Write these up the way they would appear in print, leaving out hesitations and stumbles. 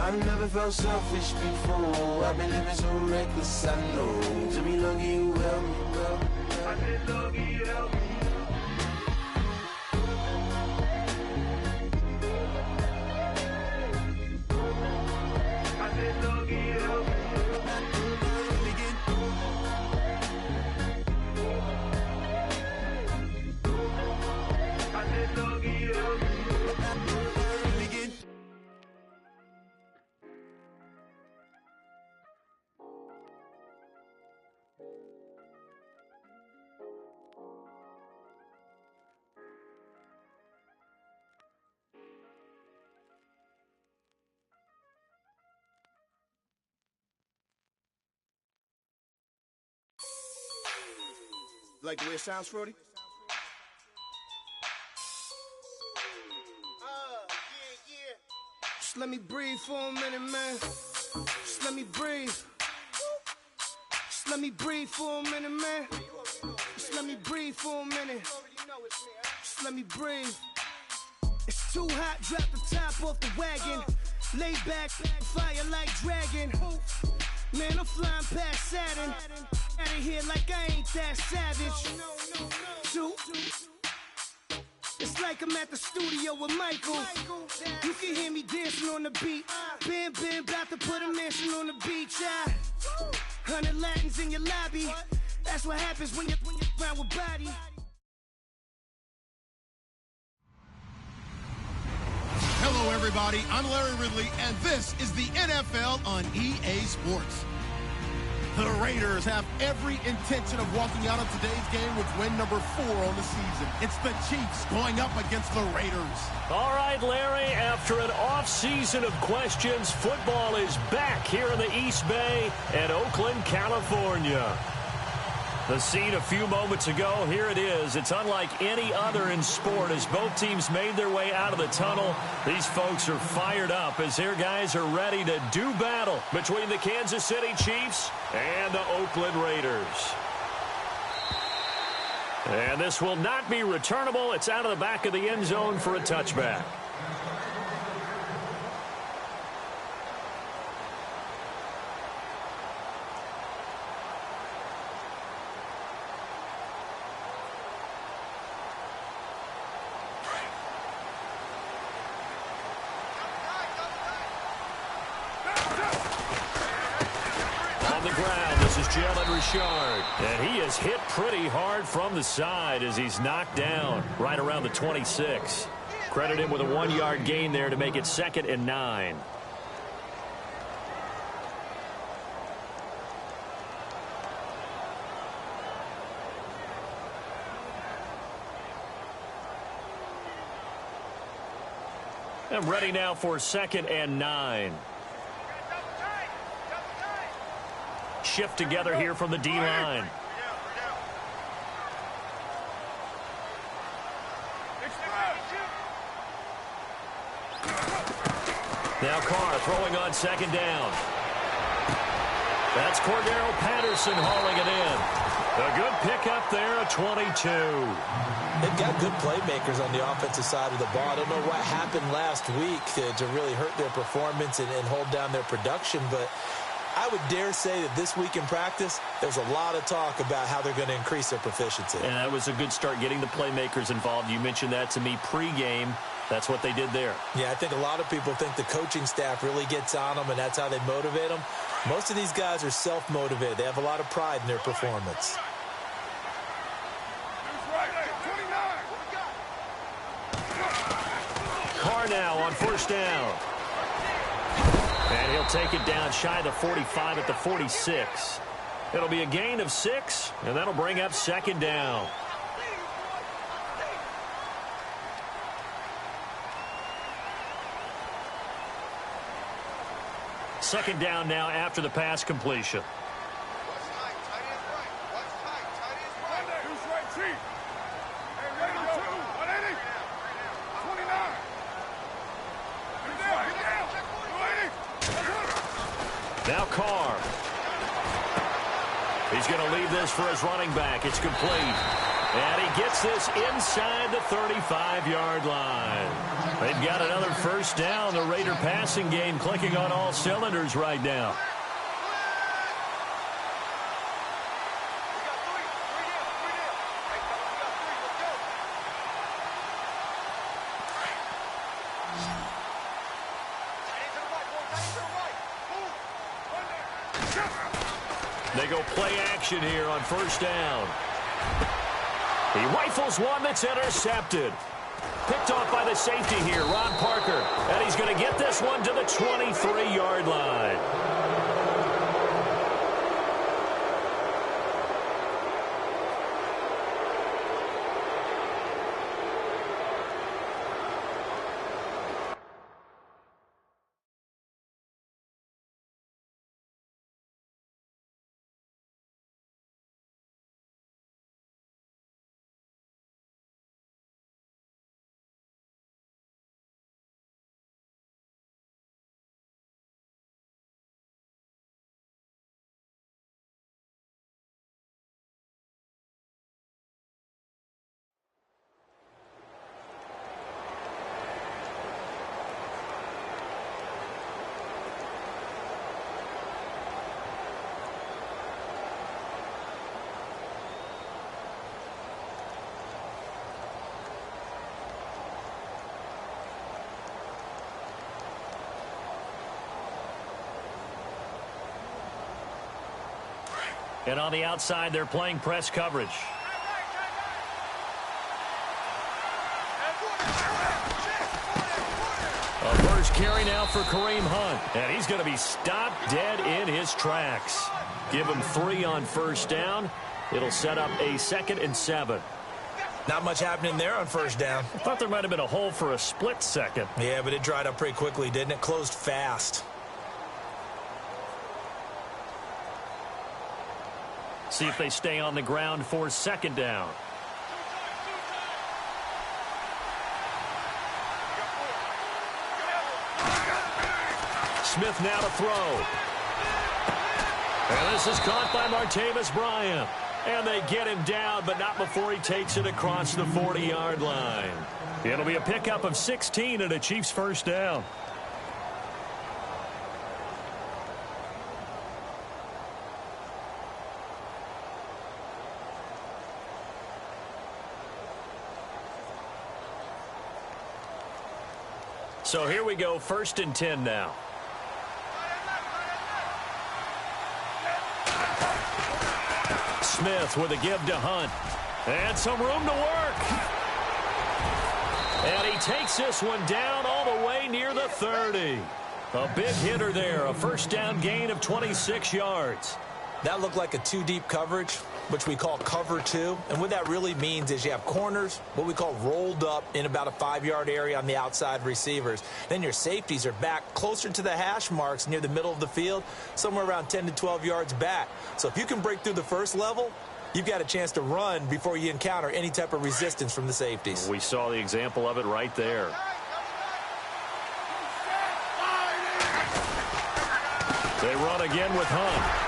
I never felt selfish before. I've been living so reckless, I know. To be lucky you helped me, well. I said lucky you helped me. I said lucky you helped me. I said lucky you helped me. Like the way it sounds, Frody? Yeah. Just let me breathe for a minute, man. Just let me breathe. Just let me breathe for a minute, man. Just let me breathe for a minute. Just let me breathe. It's too hot, drop the top off the wagon. Lay back, fire like dragon. Man, I'm flying past Saturn. Out of here like I ain't that savage. Two. It's like I'm at the studio with Michael. You can hear me dancing on the beat. Bam, about to put a mansion on the beach. 100 Latins in your lobby. That's what happens when you're around with body. Hello, everybody. I'm Larry Ridley, and this is the NFL on EA Sports. The Raiders have every intention of walking out of today's game with win number 4 on the season. It's the Chiefs going up against the Raiders. All right, Larry, after an off-season of questions, football is back here in the East Bay at Oakland, California. The scene a few moments ago, here it is. It's unlike any other in sport as both teams made their way out of the tunnel. These folks are fired up as their guys are ready to do battle between the Kansas City Chiefs and the Oakland Raiders. And this will not be returnable. It's out of the back of the end zone for a touchback. And he is hit pretty hard from the side as he's knocked down right around the 26. Credit him with a 1-yard gain there to make it 2nd and 9. And ready now for 2nd and 9. Shift together here from the D-line. Now Carr throwing on 2nd down. That's Cordero Patterson hauling it in. A good pickup there at 22. They've got good playmakers on the offensive side of the ball. I don't know what happened last week to really hurt their performance and hold down their production, but I would dare say that this week in practice, there's a lot of talk about how they're going to increase their proficiency. And that was a good start getting the playmakers involved. You mentioned that to me pregame. That's what they did there. Yeah, I think a lot of people think the coaching staff really gets on them, and that's how they motivate them. Most of these guys are self-motivated. They have a lot of pride in their performance. Carr now on 1st down. And he'll take it down shy of the 45 at the 46. It'll be a gain of 6, and that'll bring up 2nd down. Second down now after the pass completion. Now Carr. He's going to leave this for his running back. It's complete. And he gets this inside the 35-yard line. They've got another first down. The Raider passing game clicking on all cylinders right now. They go play action here on first down. He rifles one that's intercepted. Picked off by the safety here, Ron Parker. And he's going to get this one to the 23-yard line. And on the outside, they're playing press coverage. A first carry now for Kareem Hunt. And he's going to be stopped dead in his tracks. Give him 3 on first down. It'll set up a 2nd and 7. Not much happening there on first down. I thought there might have been a hole for a split second. Yeah, but it dried up pretty quickly, didn't it? Closed fast. See if they stay on the ground for 2nd down. Smith now to throw. And this is caught by Martavis Bryant. And they get him down, but not before he takes it across the 40-yard line. It'll be a pickup of 16 and a Chiefs first down. So here we go, 1st and 10 now. Smith with a give to Hunt. And some room to work. And he takes this one down all the way near the 30. A big hitter there, a first down gain of 26 yards. That looked like a 2-deep coverage, which we call cover 2. And what that really means is you have corners, what we call rolled up in about a 5-yard area on the outside receivers. Then your safeties are back closer to the hash marks near the middle of the field, somewhere around 10 to 12 yards back. So if you can break through the first level, you've got a chance to run before you encounter any type of resistance from the safeties. We saw the example of it right there. They run again with Hunt.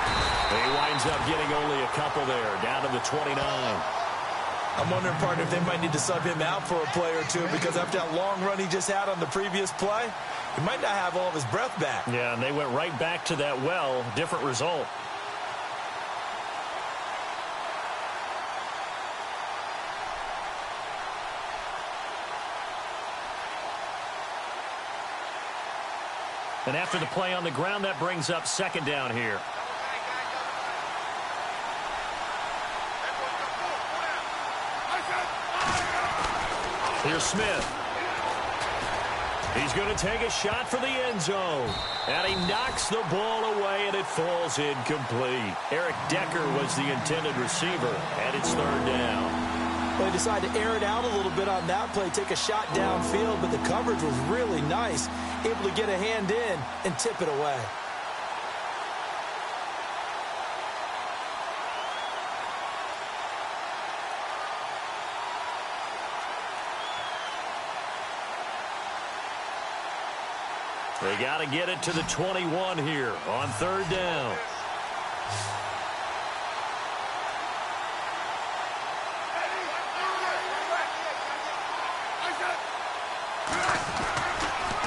He winds up getting only a couple there, down to the 29. I'm wondering, partner, if they might need to sub him out for a play or two, because after that long run he just had on the previous play, he might not have all of his breath back. Yeah, and they went right back to that well, different result. And after the play on the ground, that brings up 2nd down here. Here's Smith. He's going to take a shot for the end zone. And he knocks the ball away, and it falls incomplete. Eric Decker was the intended receiver, and it's 3rd down. Well, he decided to air it out a little bit on that play, take a shot downfield, but the coverage was really nice, able to get a hand in and tip it away. They got to get it to the 21 here on 3rd down.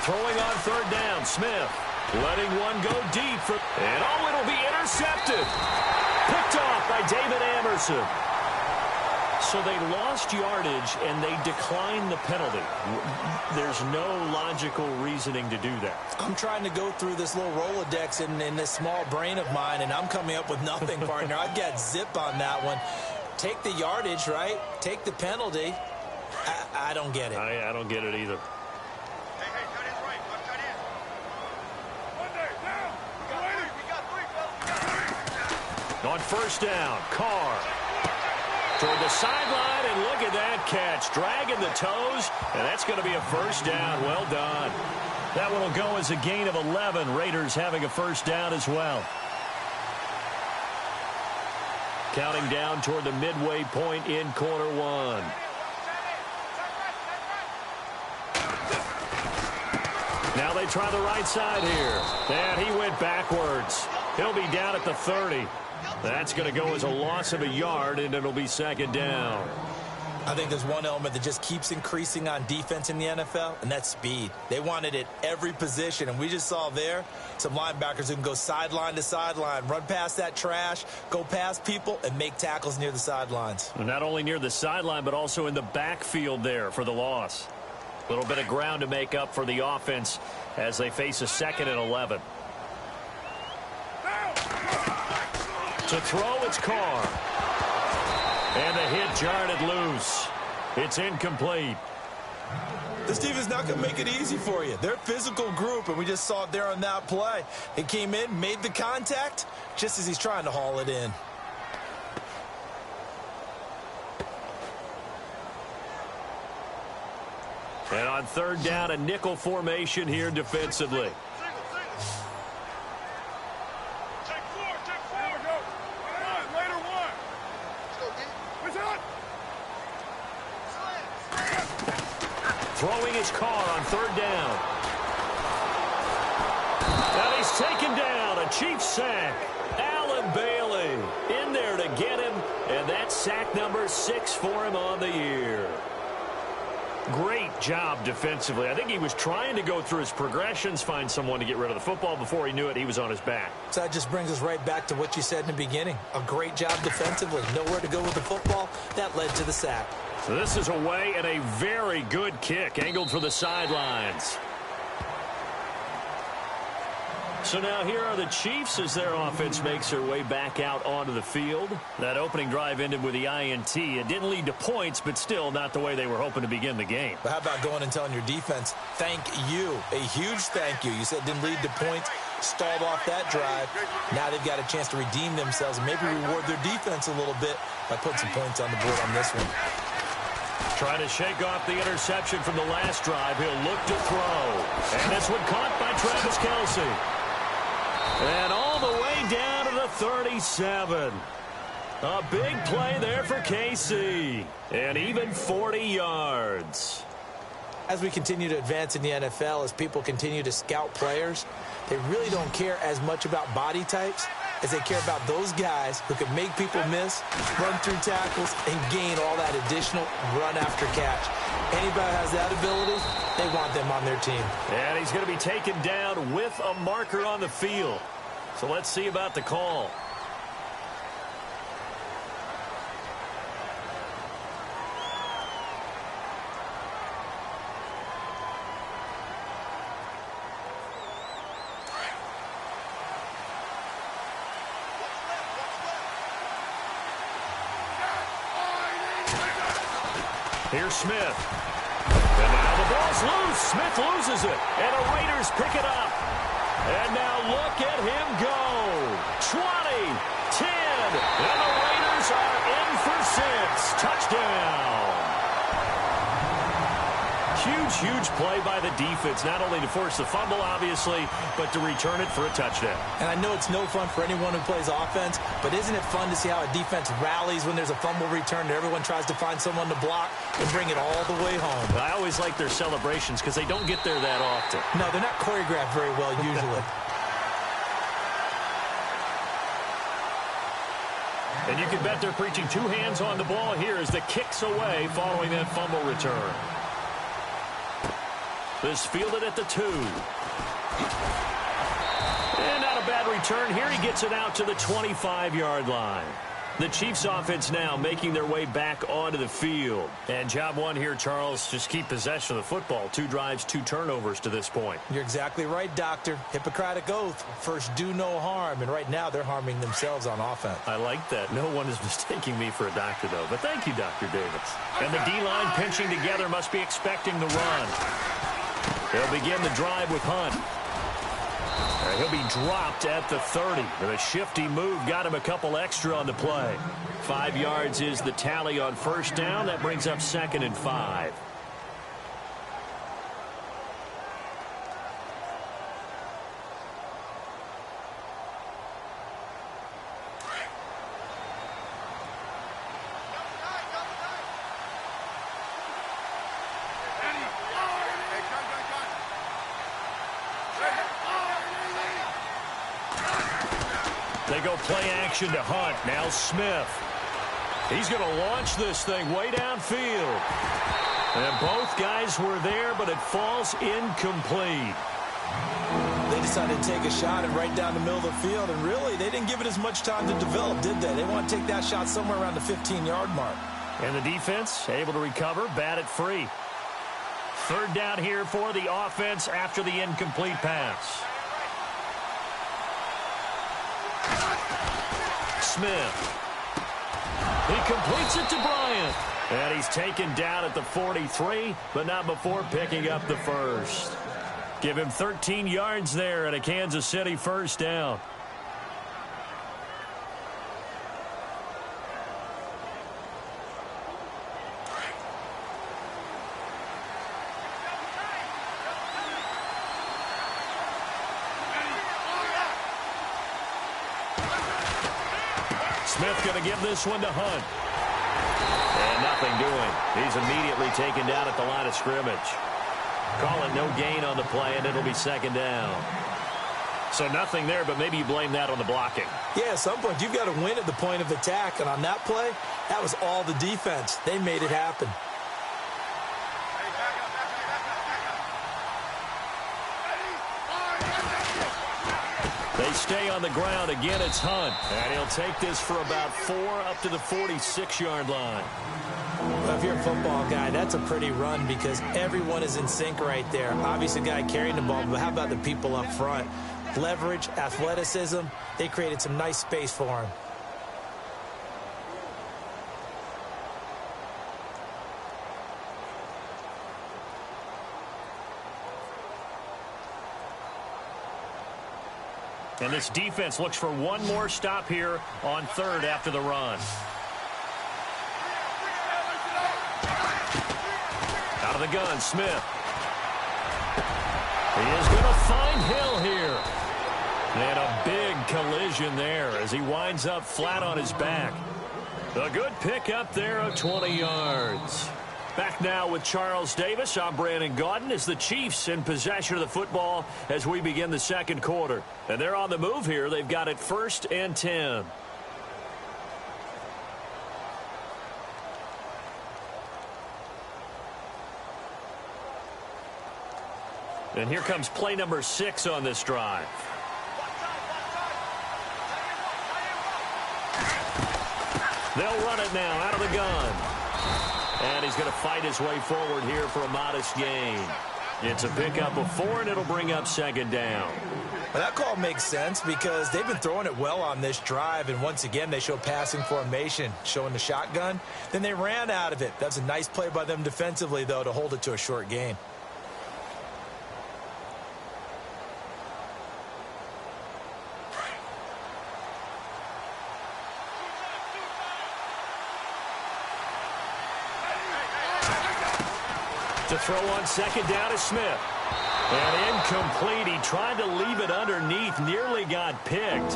Throwing on third down, Smith. Letting one go deep. And it'll be intercepted. Picked off by David Amerson. So they lost yardage, and they declined the penalty. There's no logical reasoning to do that. I'm trying to go through this little Rolodex in this small brain of mine, and I'm coming up with nothing, partner. I've got zip on that one. Take the yardage, right? Take the penalty. I don't get it. I don't get it either. On first down, Carr toward the sideline, and look at that catch. Dragging the toes, and that's going to be a first down. Well done. That one will go as a gain of 11. Raiders having a first down as well. Counting down toward the midway point in quarter one. Now they try the right side here. And he went backwards. He'll be down at the 30. That's going to go as a loss of a yard, and it'll be second down. I think there's one element that just keeps increasing on defense in the NFL, and that's speed. They want it at every position, and we just saw there some linebackers who can go sideline to sideline, run past that trash, go past people, and make tackles near the sidelines. Not only near the sideline, but also in the backfield there for the loss. A little bit of ground to make up for the offense as they face a 2nd and 11. To throw, it's Carr. And the hit jarred it loose. It's incomplete. This team is not going to make it easy for you. They're a physical group, and we just saw it there on that play. He came in, made the contact, just as he's trying to haul it in. And on third down, a nickel formation here defensively. Throwing his Carr on third down. And he's taken down. A Chiefs sack. Allen Bailey in there to get him. And that's sack number 6 for him on the year. Great job defensively. I think he was trying to go through his progressions, find someone to get rid of the football. Before he knew it, he was on his back. So that just brings us right back to what you said in the beginning. A great job defensively. Nowhere to go with the football. That led to the sack. So this is away and a very good kick, angled for the sidelines. So now here are the Chiefs as their offense makes their way back out onto the field. That opening drive ended with the INT. It didn't lead to points, but still not the way they were hoping to begin the game. But how about going and telling your defense, thank you, a huge thank you. You said it didn't lead to points, stalled off that drive. Now they've got a chance to redeem themselves and maybe reward their defense a little bit by putting some points on the board on this one. Trying to shake off the interception from the last drive. He'll look to throw. And this one caught by Travis Kelce. And all the way down to the 37. A big play there for KC. And even 40 yards. As we continue to advance in the NFL, as people continue to scout players, they really don't care as much about body types as they care about those guys who can make people miss, run through tackles, and gain all that additional run after catch. Anybody who has that ability, they want them on their team. And he's going to be taken down with a marker on the field. So let's see about the call. Here's Smith. And now the ball's loose. Smith loses it. And the Raiders pick it up. And now look at him go. 20, 10. And the Raiders are in for 6. Touchdown. Huge play by the defense, not only to force the fumble, obviously, but to return it for a touchdown. And I know it's no fun for anyone who plays offense, but isn't it fun to see how a defense rallies when there's a fumble return and everyone tries to find someone to block and bring it all the way home? I always like their celebrations because they don't get there that often. No, they're not choreographed very well usually. And you can bet they're preaching 2 hands on the ball here as the kick's away following that fumble return. This fielded at the 2. And not a bad return here. He gets it out to the 25-yard line. The Chiefs offense now making their way back onto the field. And job one here, Charles, just keep possession of the football. 2 drives, 2 turnovers to this point. You're exactly right, Doctor. Hippocratic oath. First, do no harm. And right now, they're harming themselves on offense. I like that. No one is mistaking me for a doctor, though. But thank you, Dr. Davis. And the D-line pinching together must be expecting the run. They'll begin the drive with Hunt. He'll be dropped at the 30. And a shifty move got him a couple extra on the play. 5 yards is the tally on first down. That brings up 2nd and 5. They go play action to Hunt. Now Smith. He's going to launch this thing way downfield. And both guys were there, but it falls incomplete. They decided to take a shot and right down the middle of the field. And really, they didn't give it as much time to develop, did they? They want to take that shot somewhere around the 15-yard mark. And the defense able to recover, bat it free. 3rd down here for the offense after the incomplete pass. Smith. He completes it to Bryant. And he's taken down at the 43, but not before picking up the first. Give him 13 yards there and a Kansas City first down. Smith going to give this one to Hunt. And nothing doing. He's immediately taken down at the line of scrimmage. Call it no gain on the play, and it'll be 2nd down. So nothing there, but maybe you blame that on the blocking. Yeah, at some point, you've got to win at the point of attack. And on that play, that was all the defense. They made it happen. They stay on the ground. Again, it's Hunt. And he'll take this for about 4 up to the 46-yard line. Well, if you're a football guy, that's a pretty run because everyone is in sync right there. Obviously, the guy carrying the ball, but how about the people up front? Leverage, athleticism, they created some nice space for him. And this defense looks for one more stop here on 3rd after the run. Out of the gun, Smith. He is going to find Hill here. And a big collision there as he winds up flat on his back. A good pickup there of 20 yards. Back now with Charles Davis. I'm Brandon Gaudin as the Chiefs in possession of the football as we begin the 2nd quarter. And they're on the move here. They've got it 1st and 10. And here comes play number 6 on this drive. They'll run it now out of the gun. And he's going to fight his way forward here for a modest gain. It's a pickup of 4, and it'll bring up 2nd down. Well, that call makes sense because they've been throwing it well on this drive, and once again, they show passing formation, showing the shotgun. Then they ran out of it. That's a nice play by them defensively, though, to hold it to a short gain. To throw on 2nd down is Smith. And incomplete. He tried to leave it underneath. Nearly got picked.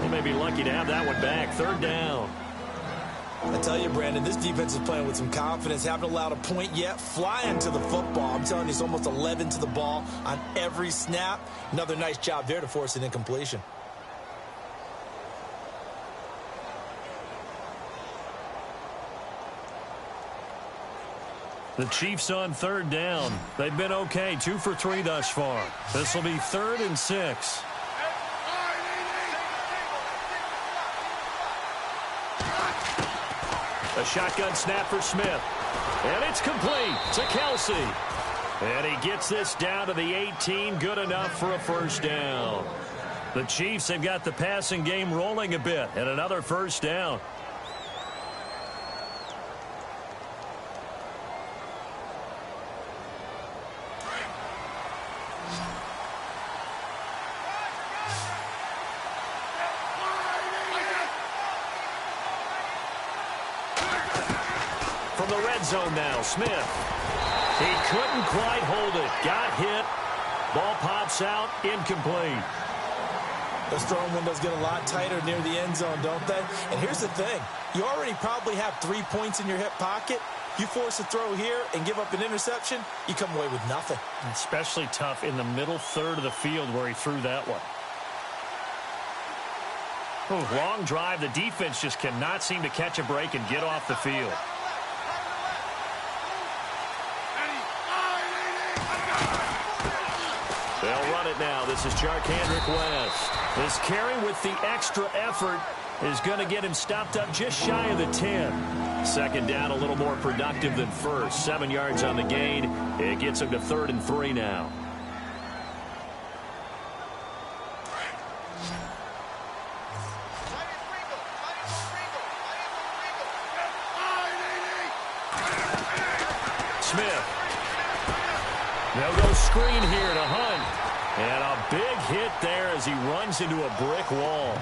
He may be lucky to have that one back. 3rd down. I tell you, Brandon, this defense is playing with some confidence. Haven't allowed a point yet. Flying to the football. I'm telling you, it's almost 11 to the ball on every snap. Another nice job there to force an incompletion. The Chiefs on third down. They've been okay, 2 for 3 thus far. This will be 3rd and 6. A shotgun snap for Smith. And it's complete to Kelsey. And he gets this down to the 18, good enough for a first down. The Chiefs have got the passing game rolling a bit, and another first down. From the red zone now, Smith. He couldn't quite hold it. Got hit. Ball pops out, incomplete. Those throwing windows get a lot tighter near the end zone, don't they? And here's the thing. You already probably have 3 points in your hip pocket. You force a throw here and give up an interception, you come away with nothing. Especially tough in the middle third of the field where he threw that one. Oh, long drive. The defense just cannot seem to catch a break and get off the field. They'll run it now. This is Jarkandrick West. This carry with the extra effort is going to get him stopped up just shy of the 10. Second down, a little more productive than first. 7 yards on the gain. It gets him to 3rd and 3 now. Smith. They'll go screen here to Hunt. And a big hit there as he runs into a brick wall.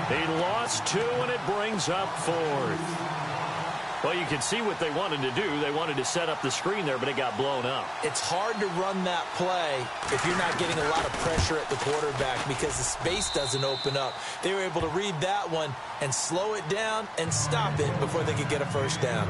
He lost 2, and it brings up 4th. Well, you can see what they wanted to do. They wanted to set up the screen there, but it got blown up. It's hard to run that play if you're not getting a lot of pressure at the quarterback because the space doesn't open up. They were able to read that one and slow it down and stop it before they could get a first down.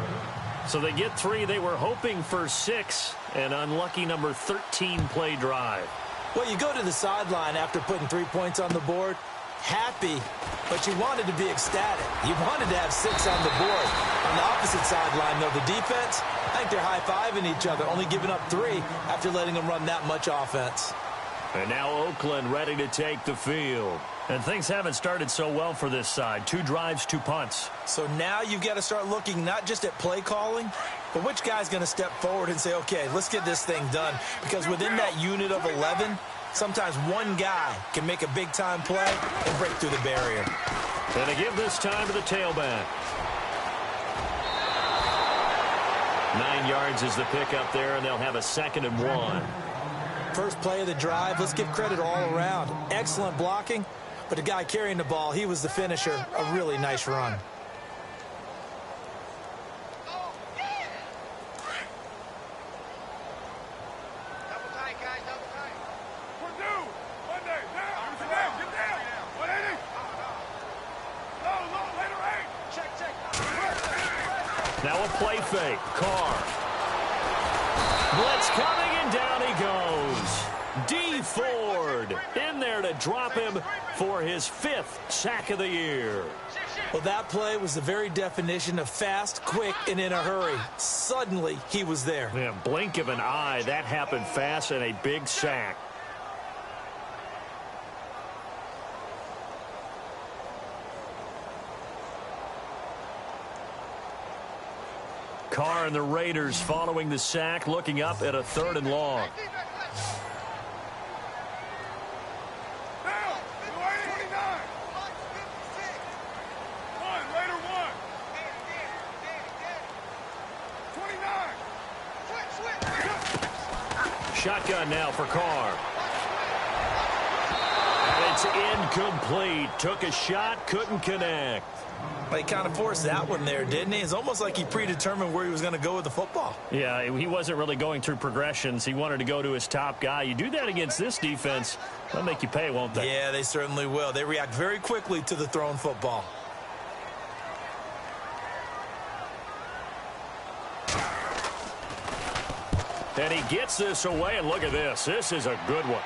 So they get 3. They were hoping for 6. An unlucky number 13 play drive. Well, you go to the sideline after putting 3 points on the board, happy, but you wanted to be ecstatic. You wanted to have 6 on the board. On the opposite sideline, though, the defense, I think they're high-fiving each other, only giving up 3 after letting them run that much offense. And now Oakland ready to take the field. And things haven't started so well for this side. 2 drives, 2 punts. So now you've got to start looking not just at play calling, but which guy's going to step forward and say, okay, let's get this thing done. Because within that unit of 11, sometimes one guy can make a big-time play and break through the barrier. And they give this time to the tailback. 9 yards is the pickup there, and they'll have a 2nd and 1. First play of the drive, let's give credit all around. Excellent blocking, but the guy carrying the ball, he was the finisher. A really nice run. Now a play fake. Carr. Blitz coming, and down he goes. D. Ford in there to drop him for his 5th sack of the year. Well, that play was the very definition of fast, quick, and in a hurry. Suddenly, he was there. Yeah, blink of an eye. That happened fast, and a big sack. Carr and the Raiders following the sack, looking up at a 3rd and long. Shotgun now for Carr. And it's incomplete. Took a shot, couldn't connect. He kind of forced that one there, didn't he? It's almost like he predetermined where he was going to go with the football. Yeah, he wasn't really going through progressions. He wanted to go to his top guy. You do that against this defense, they'll make you pay, won't they? Yeah, they certainly will. They react very quickly to the thrown football. And he gets this away, and look at this. This is a good one.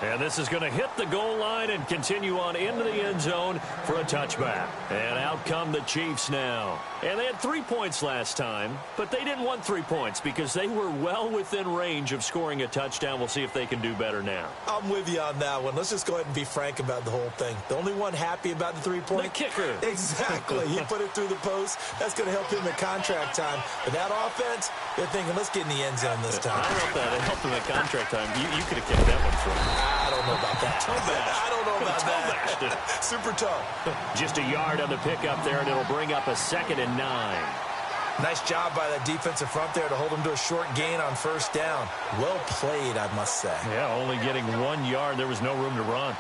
And this is going to hit the goal line and continue on into the end zone for a touchback. And out come the Chiefs now. And they had 3 points last time, but they didn't want 3 points because they were well within range of scoring a touchdown. We'll see if they can do better now. I'm with you on that one. Let's just go ahead and be frank about the whole thing. The only one happy about the 3-point? The kicker. Exactly. He put it through the post. That's going to help him in contract time. But that offense, they're thinking, let's get in the end zone this time. I don't know if that helped him in contract time. You could have kicked that one through. I don't know about that. Toe-bashed. I don't know about that. Toe-bashed. Super tough. Just a yard on the pickup there, and it'll bring up a 2nd and 9. Nice job by that defensive front there to hold him to a short gain on first down. Well played, I must say. Yeah, only getting 1 yard. There was no room to run.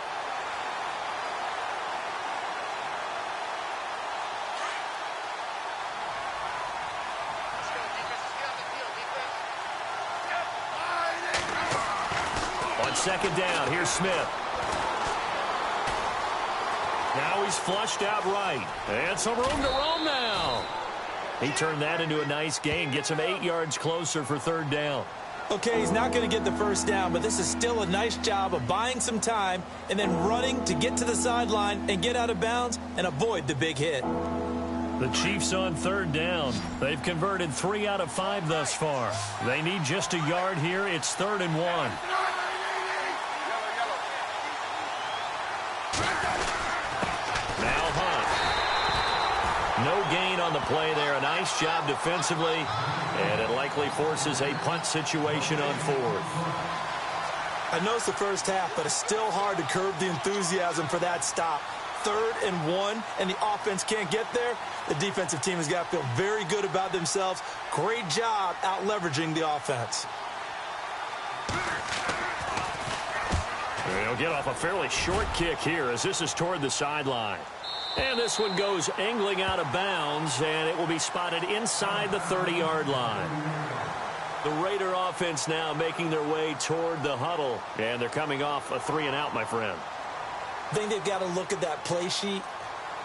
On 2nd down, here's Smith. Now he's flushed out right. And some room to roam now. He turned that into a nice gain. Gets him 8 yards closer for 3rd down. Okay, he's not going to get the first down, but this is still a nice job of buying some time and then running to get to the sideline and get out of bounds and avoid the big hit. The Chiefs on 3rd down. They've converted 3 out of 5 thus far. They need just a yard here. It's 3rd and 1. No gain on the play there. A nice job defensively. And it likely forces a punt situation on 4th. I know it's the first half, but it's still hard to curb the enthusiasm for that stop. 3rd and 1, and the offense can't get there. The defensive team has got to feel very good about themselves. Great job out leveraging the offense. They'll get off a fairly short kick here as this is toward the sideline. And this one goes angling out of bounds, and it will be spotted inside the 30-yard line. The Raider offense now making their way toward the huddle, and they're coming off a 3-and-out, my friend. I think they've got to look at that play sheet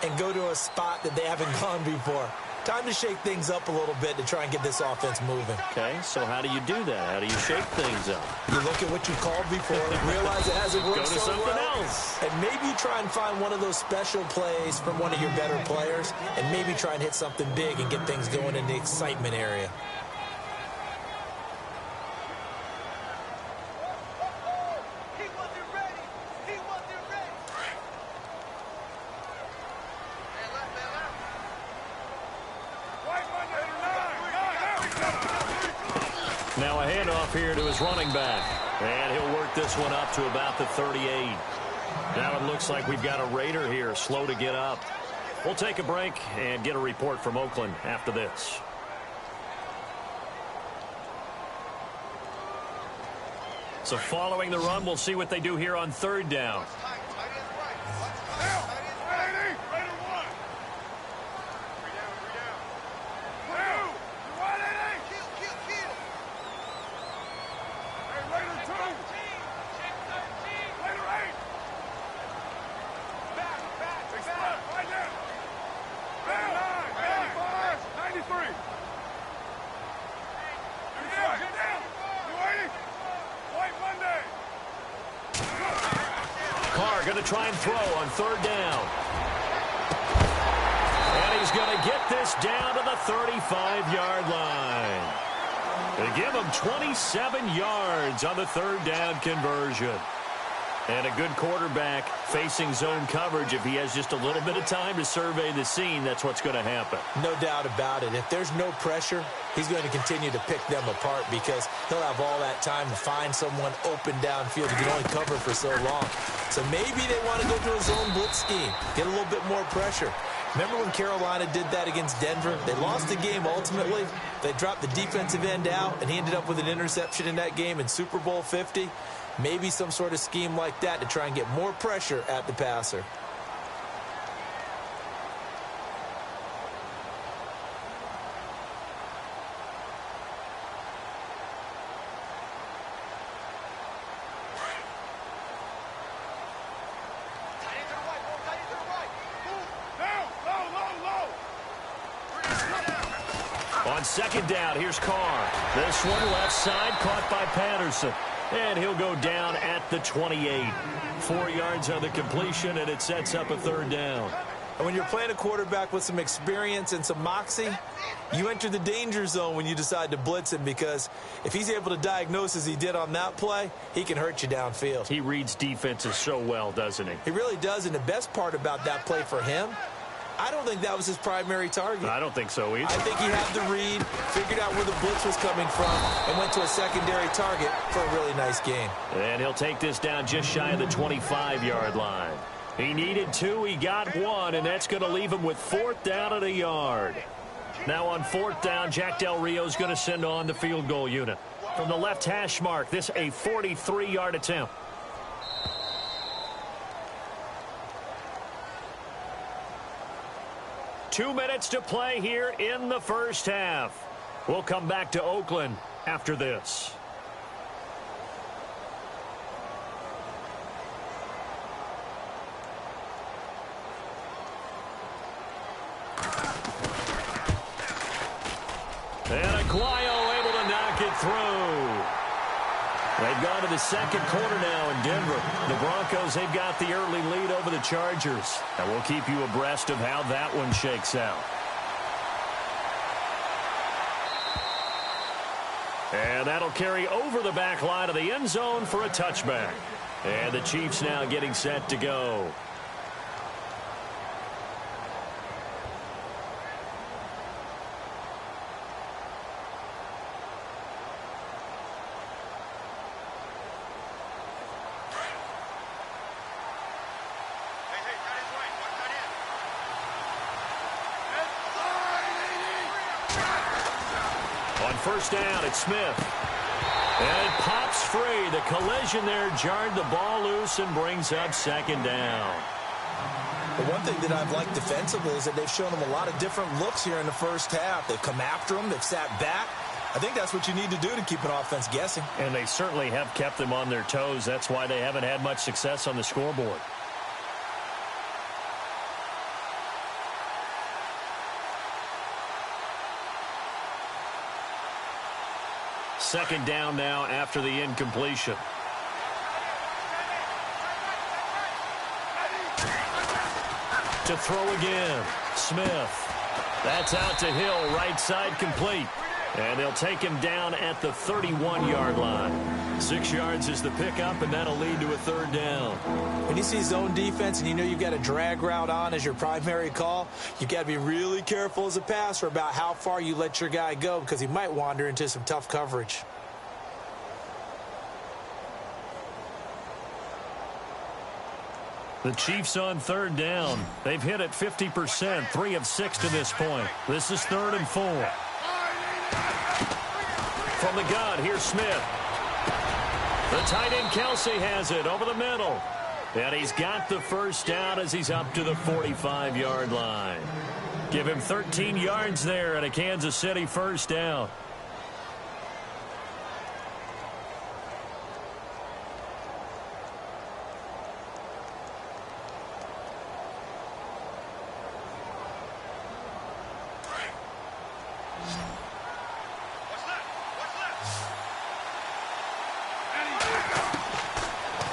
and go to a spot that they haven't gone before. Time to shake things up a little bit to try and get this offense moving. Okay, so how do you do that? How do you shake things up? You look at what you called before, realize it hasn't worked Go to so something well, else. and maybe you try and find one of those special plays from one of your better players, and maybe try and hit something big and get things going in the excitement area. Now a handoff here to his running back. And he'll work this one up to about the 38. Now it looks like we've got a Raider here, slow to get up. We'll take a break and get a report from Oakland after this. So following the run, we'll see what they do here on 3rd down. Going to try and throw on 3rd down. And he's going to get this down to the 35-yard line. They give him 27 yards on the 3rd down conversion. And a good quarterback facing zone coverage. If he has just a little bit of time to survey the scene, that's what's going to happen. No doubt about it. If there's no pressure, he's going to continue to pick them apart because he'll have all that time to find someone open downfield. He can only cover for so long. So maybe they want to go to a zone blitz scheme, get a little bit more pressure. Remember when Carolina did that against Denver? They lost the game ultimately. They dropped the defensive end out, and he ended up with an interception in that game in Super Bowl 50. Maybe some sort of scheme like that to try and get more pressure at the passer. On 2nd down, here's Carr. This one left side caught by Patterson. And he'll go down at the 28. 4 yards on the completion, and it sets up a 3rd down. And when you're playing a quarterback with some experience and some moxie, you enter the danger zone when you decide to blitz him, because if he's able to diagnose as he did on that play, he can hurt you downfield. He reads defenses so well, doesn't he? He really does, and the best part about that play for him, I don't think that was his primary target. I don't think so either. I think he had the read, figured out where the blitz was coming from, and went to a secondary target for a really nice gain. And he'll take this down just shy of the 25-yard line. He needed 2, he got 1, and that's going to leave him with 4th down and a yard. Now on 4th down, Jack Del Rio's going to send on the field goal unit. From the left hash mark, this a 43-yard attempt. Two minutes to play here in the first half. We'll come back to Oakland after this. And Aguayo able to knock it through. They've gone to the second quarter now in Denver. The Broncos, they've got the early lead over the Chargers. And we'll keep you abreast of how that one shakes out. And that'll carry over the back line of the end zone for a touchback. And the Chiefs now getting set to go. First down, it's Smith. And it pops free. The collision there jarred the ball loose and brings up second down. The one thing that I've liked defensively is that they've shown them a lot of different looks here in the first half. They've come after them. They've sat back. I think that's what you need to do to keep an offense guessing. And they certainly have kept them on their toes. That's why they haven't had much success on the scoreboard. Second down now after the incompletion. To throw again, Smith. That's out to Hill, right side complete. And they'll take him down at the 31-yard line. 6 yards is the pickup, and that'll lead to a third down. When you see zone defense and you know you've got a drag route on as your primary call, you've got to be really careful as a passer about how far you let your guy go, because he might wander into some tough coverage. The Chiefs on third down. They've hit it 50%, 3 of 6 to this point. This is 3rd and 4. From the gun, here's Smith. The tight end Kelsey has it over the middle. And he's got the first down as he's up to the 45-yard line. Give him 13 yards there and a Kansas City first down.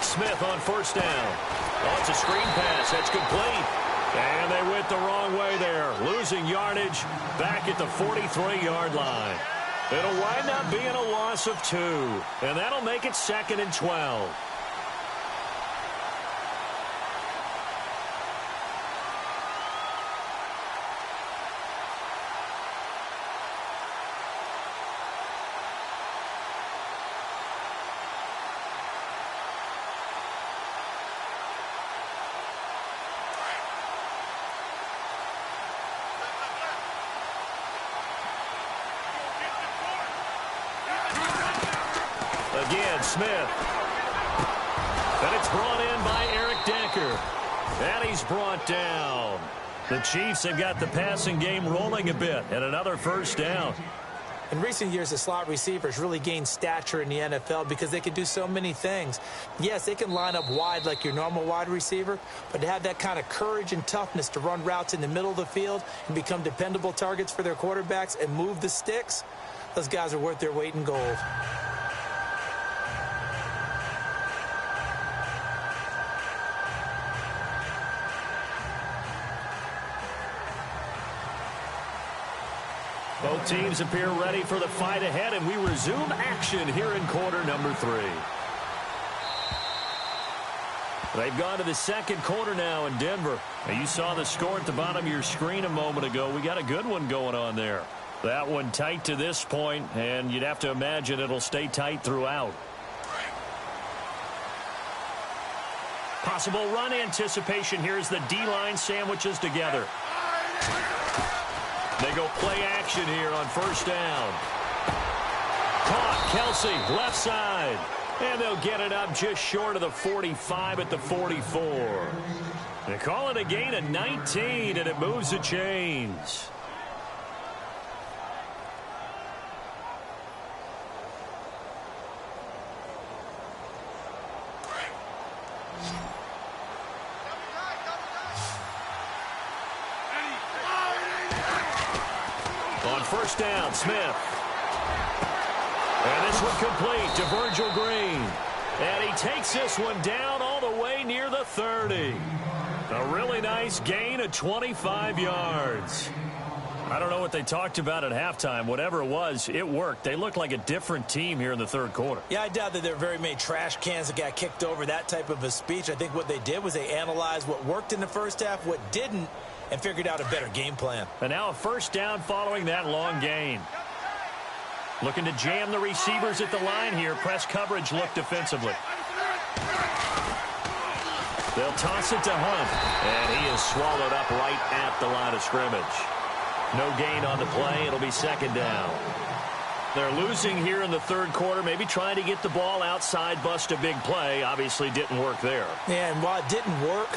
Smith on first down. Oh, it's a screen pass. That's complete. And they went the wrong way there. Losing yardage back at the 43-yard line. It'll wind up being a loss of 2. And that'll make it 2nd and 12. Again, Smith. And it's brought in by Eric Decker. And he's brought down. The Chiefs have got the passing game rolling a bit. And another first down. In recent years, the slot receivers really gained stature in the NFL because they can do so many things. Yes, they can line up wide like your normal wide receiver, but to have that kind of courage and toughness to run routes in the middle of the field and become dependable targets for their quarterbacks and move the sticks, those guys are worth their weight in gold. Both teams appear ready for the fight ahead, and we resume action here in quarter number 3. They've gone to the second quarter now in Denver. Now, you saw the score at the bottom of your screen a moment ago. We got a good one going on there. That one tight to this point, and you'd have to imagine it'll stay tight throughout. Possible run anticipation here as the D-line sandwiches together. They go play action here on first down. Caught, Kelsey, left side. And they'll get it up just short of the 45 at the 44. They call it a gain of 19, and it moves the chains. On first down, Smith. And this one complete to Virgil Green. And he takes this one down all the way near the 30. A really nice gain of 25 yards. I don't know what they talked about at halftime. Whatever it was, it worked. They looked like a different team here in the third quarter. Yeah, I doubt that there are very many trash cans that got kicked over, that type of a speech. I think what they did was they analyzed what worked in the first half, what didn't, and figured out a better game plan. And now a first down following that long gain. Looking to jam the receivers at the line here. Press coverage look defensively. They'll toss it to Hunt. And he is swallowed up right at the line of scrimmage. No gain on the play. It'll be second down. They're losing here in the third quarter. Maybe trying to get the ball outside, bust a big play. Obviously didn't work there. Yeah, and while it didn't work,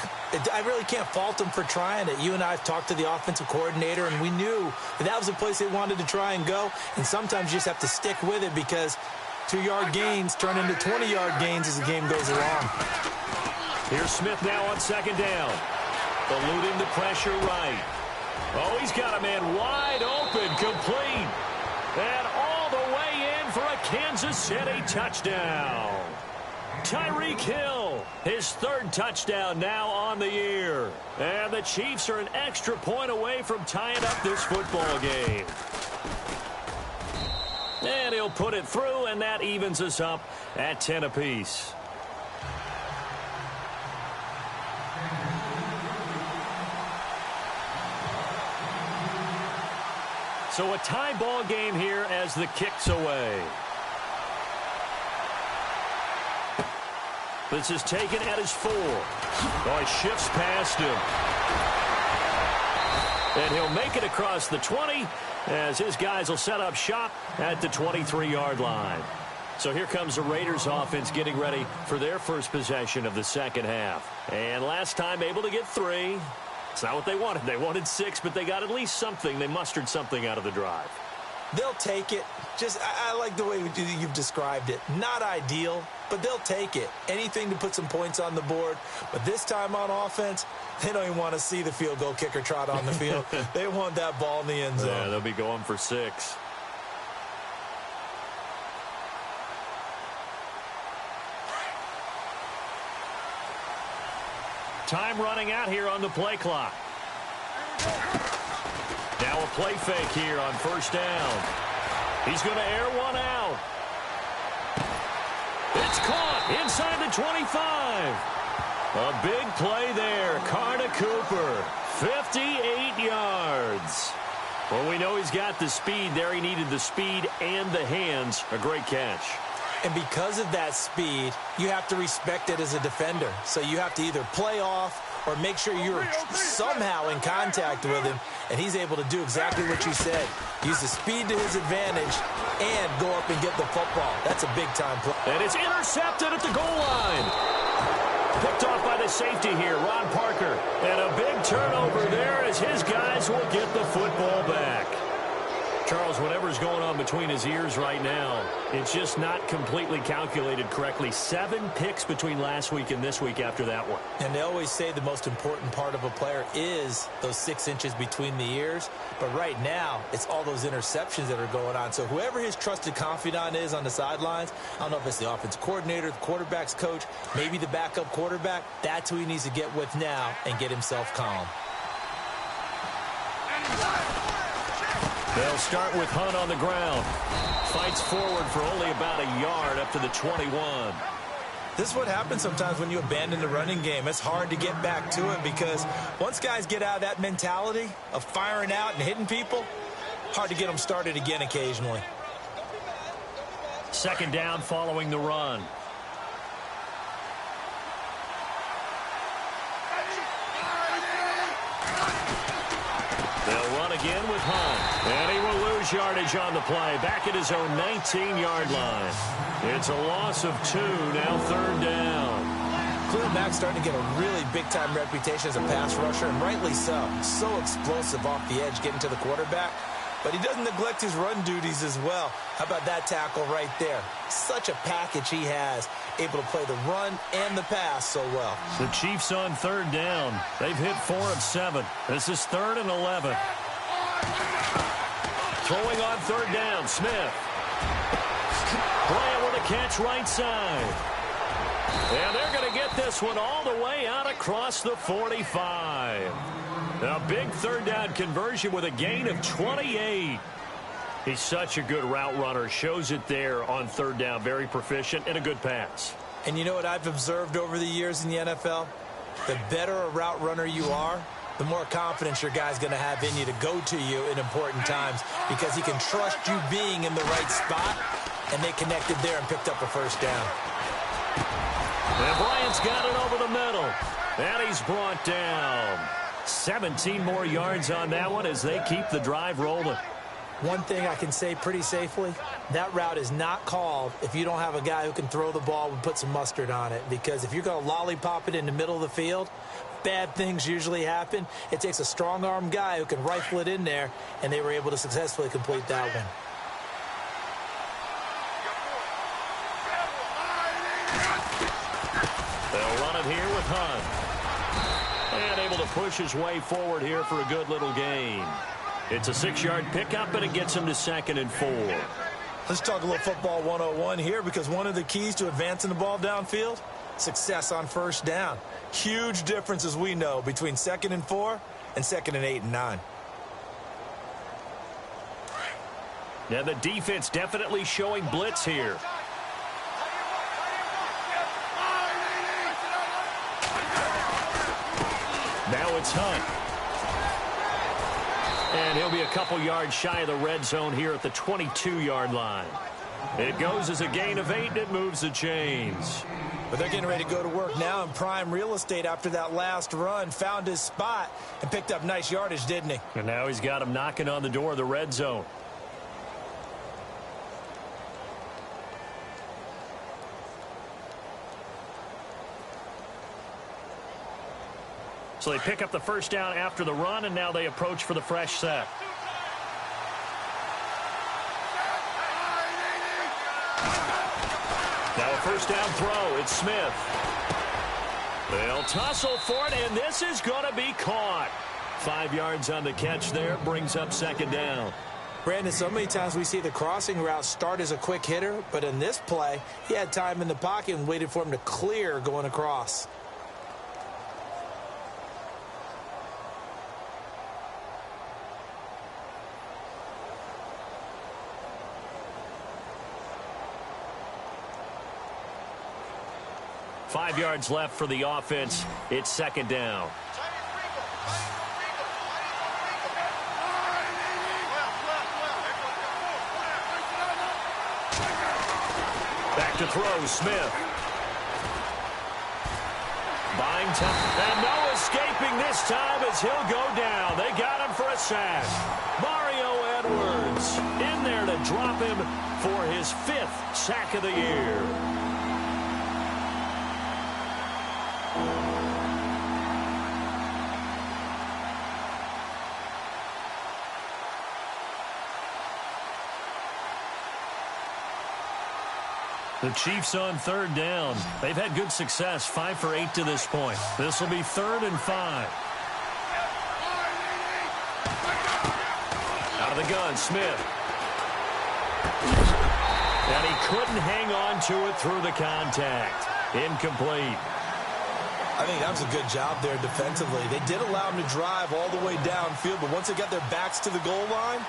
I really can't fault them for trying it. You and I have talked to the offensive coordinator, and we knew that was the place they wanted to try and go. And sometimes you just have to stick with it because 2-yard gains turn into 20-yard gains as the game goes along. Here's Smith now on second down. Eluding the pressure right. Oh, he's got a man wide open, complete. And all the way in for a Kansas City touchdown. Tyreek Hill, his third touchdown now on the year. And the Chiefs are an extra point away from tying up this football game. And he'll put it through, and that evens us up at 10 apiece. So a tie ball game here as the kick's away. This is taken at his 4. Oh, he shifts past him. And he'll make it across the 20 as his guys will set up shop at the 23-yard line. So here comes the Raiders offense getting ready for their first possession of the second half. And last time able to get 3. It's not what they wanted. They wanted 6, but they got at least something. They mustered something out of the drive. They'll take it. I like the way you've described it. Not ideal, but they'll take it. Anything to put some points on the board. But this time on offense, they don't even want to see the field goal kicker trot on the field. They want that ball in the end zone. Yeah, they'll be going for 6. Time running out here on the play clock. Now a play fake here on first down. He's going to air one out. It's caught inside the 25. A big play there. Carter Cooper, 58 yards. Well, we know he's got the speed there. He needed the speed and the hands. A great catch. And because of that speed, you have to respect it as a defender. So you have to either play off or make sure you're somehow in contact with him. And he's able to do exactly what you said. Use the speed to his advantage and go up and get the football. That's a big-time play. And it's intercepted at the goal line. Picked off by the safety here, Ron Parker. And a big turnover there as his guys will get the football back. Charles, whatever's going on between his ears right now, it's just not completely calculated correctly. 7 picks between last week and this week after that one. And they always say the most important part of a player is those 6 inches between the ears. But right now, it's all those interceptions that are going on. So whoever his trusted confidant is on the sidelines, I don't know if it's the offensive coordinator, the quarterback's coach, maybe the backup quarterback, that's who he needs to get with now and get himself calm. They'll start with Hunt on the ground. Fights forward for only about a yard up to the 21. This is what happens sometimes when you abandon the running game. It's hard to get back to it because once guys get out of that mentality of firing out and hitting people, hard to get them started again occasionally. Second down following the run. They'll run again with Hunt. And he will lose yardage on the play. Back at his own 19-yard line. It's a loss of 2, now third down. Khalil Mack's starting to get a really big-time reputation as a pass rusher, and rightly so. So explosive off the edge getting to the quarterback. But he doesn't neglect his run duties as well. How about that tackle right there? Such a package he has, able to play the run and the pass so well. The Chiefs on third down. They've hit 4 of 7. This is 3rd and 11. Throwing on third down, Smith. Bryant with a catch right side. And they're going to get this one all the way out across the 45. A big third down conversion with a gain of 28. He's such a good route runner. Shows it there on third down. Very proficient and a good pass. And you know what I've observed over the years in the NFL? The better a route runner you are, the more confidence your guy's going to have in you to go to you in important times because he can trust you being in the right spot, and they connected there and picked up a first down. And Bryant's got it over the middle. And he's brought down. 17 more yards on that one as they keep the drive rolling. One thing I can say pretty safely, that route is not called if you don't have a guy who can throw the ball and put some mustard on it. Because if you're going to lollipop it in the middle of the field, bad things usually happen. It takes a strong-arm guy who can rifle it in there, and they were able to successfully complete that one. They'll run it here with Hunt. And able to push his way forward here for a good little gain. It's a 6-yard pickup, and it gets him to 2nd and 4. Let's talk a little football 101 here because one of the keys to advancing the ball downfield, success on first down. Huge difference, as we know, between 2nd and 4 and 2nd and 8 and 9. Now the defense definitely showing blitz here. Now it's Hunt. And he'll be a couple yards shy of the red zone here at the 22-yard line. It goes as a gain of 8, and it moves the chains. But they're getting ready to go to work now in prime real estate after that last run. Found his spot and picked up nice yardage, didn't he? And now he's got him knocking on the door of the red zone. So they pick up the first down after the run, and now they approach for the fresh set. Now a first down throw. It's Smith. They'll tussle for it, and this is going to be caught. 5 yards on the catch there. Brings up 2nd down. Brandon, so many times we see the crossing route start as a quick hitter, but in this play, he had time in the pocket and waited for him to clear going across. Five yards left for the offense. It's 2nd down. Back to throw, Smith. Buying time. And no escaping this time as he'll go down. They got him for a sack. Mario Edwards in there to drop him for his 5th sack of the year. The Chiefs on 3rd down. They've had good success, 5 for 8 to this point. This will be 3rd and 5. Out of the gun, Smith. And he couldn't hang on to it through the contact. Incomplete. I think that was a good job there defensively. They did allow him to drive all the way downfield, but once they got their backs to the goal line,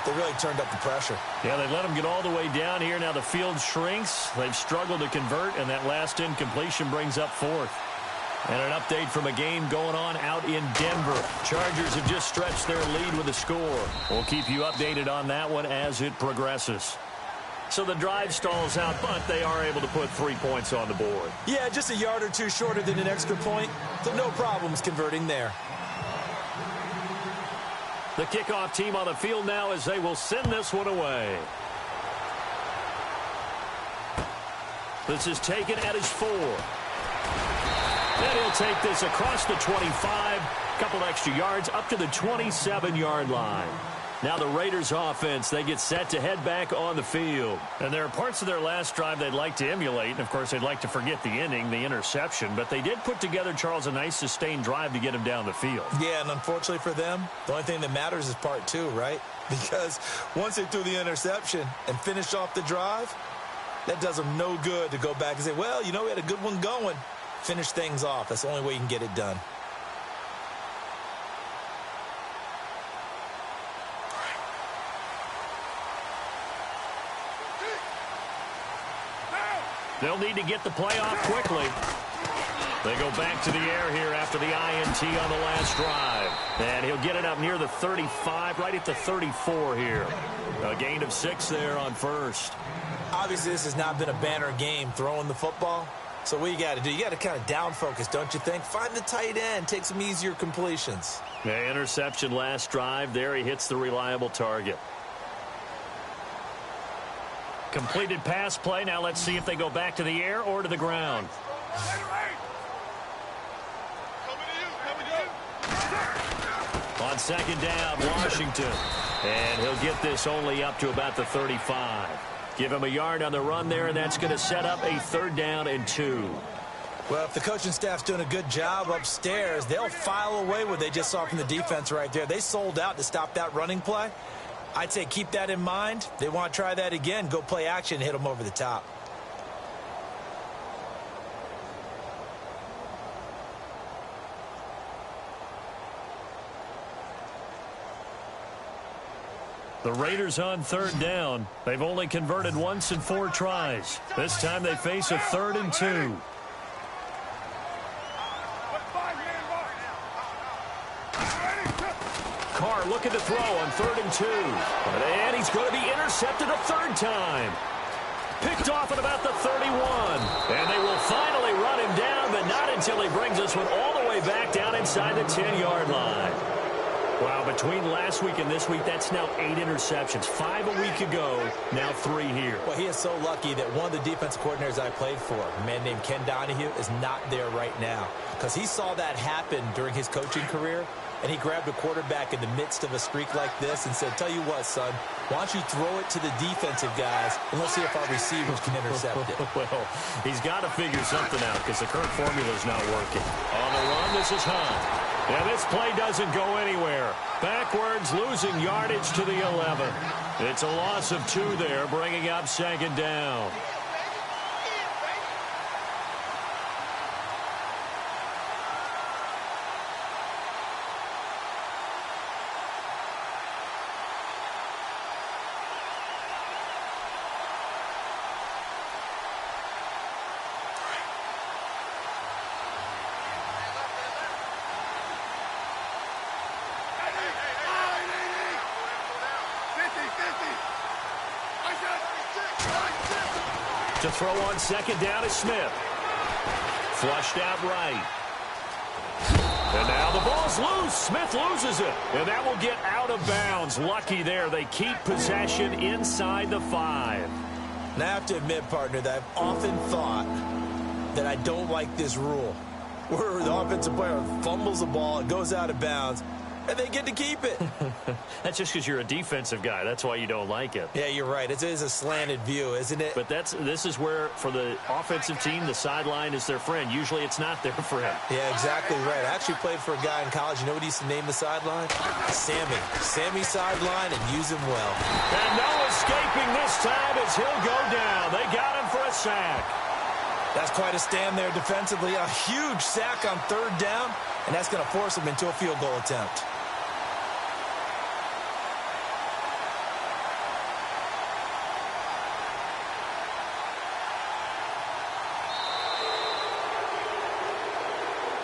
They really turned up the pressure. Yeah, they let them get all the way down here. Now the field shrinks. They've struggled to convert, and that last incompletion brings up fourth. And an update from a game going on out in Denver. Chargers have just stretched their lead with a score. We'll keep you updated on that one as it progresses. So the drive stalls out, but they are able to put 3 points on the board. Yeah, just a yard or two shorter than an extra point, so no problems converting there. The kickoff team on the field now as they will send this one away. This is taken at his 4. And he'll take this across the 25, a couple extra yards up to the 27-yard line. Now the Raiders offense, they get set to head back on the field. And there are parts of their last drive they'd like to emulate. And, of course, they'd like to forget the inning, the interception. But they did put together, Charles, a nice sustained drive to get him down the field. Yeah, and unfortunately for them, the only thing that matters is part 2, right? Because once they threw the interception and finished off the drive, that does them no good to go back and say, well, you know, we had a good one going. Finish things off. That's the only way you can get it done. They'll need to get the play off quickly. They go back to the air here after the INT on the last drive. And he'll get it up near the 35, right at the 34 here. A gain of 6 there on first. Obviously, this has not been a banner game throwing the football. So what you got to do, you got to kind of down focus, don't you think? Find the tight end, take some easier completions. Yeah, interception last drive. There he hits the reliable target. Completed pass play. Now let's see if they go back to the air or to the ground. On second down, Washington. And he'll get this only up to about the 35. Give him a yard on the run there, and that's going to set up a 3rd down and 2. Well, if the coaching staff's doing a good job upstairs, they'll file away what they just saw from the defense right there. They sold out to stop that running play. I'd say keep that in mind. They want to try that again. Go play action, hit them over the top. The Raiders on 3rd down. They've only converted once in 4 tries. This time they face a 3rd and 2. Carr looking to throw on 3rd and 2. And he's going to be intercepted a 3rd time. Picked off at about the 31. And they will finally run him down, but not until he brings this one all the way back down inside the 10-yard line. Wow, between last week and this week, that's now 8 interceptions. 5 a week ago, now 3 here. Well, he is so lucky that one of the defense coordinators I played for, a man named Ken Donahue, is not there right now. Because he saw that happen during his coaching career, and he grabbed a quarterback in the midst of a streak like this and said, tell you what, son, why don't you throw it to the defensive guys, and let's see if our receivers can intercept it. Well, he's got to figure something out because the current formula is not working. On the run, this is Hunt. And this play doesn't go anywhere. Backwards, losing yardage to the 11. It's a loss of 2 there, bringing up 2nd down. To throw on 2nd down is Smith. Flushed out right. And now the ball's loose. Smith loses it. And that will get out of bounds. Lucky there. They keep possession inside the 5. Now, I have to admit, partner, that I've often thought that I don't like this rule, where the offensive player fumbles the ball, it goes out of bounds, and they get to keep it. That's just because you're a defensive guy. That's why you don't like it. Yeah, you're right. It is a slanted view, isn't it? But this is where, for the offensive team, the sideline is their friend. Usually it's not their friend. Yeah, exactly right. I actually played for a guy in college. You know what he used to name the sideline? Sammy. Sammy sideline, and use him well. And no escaping this time as he'll go down. They got him for a sack. That's quite a stand there defensively. A huge sack on 3rd down, and that's going to force him into a field goal attempt.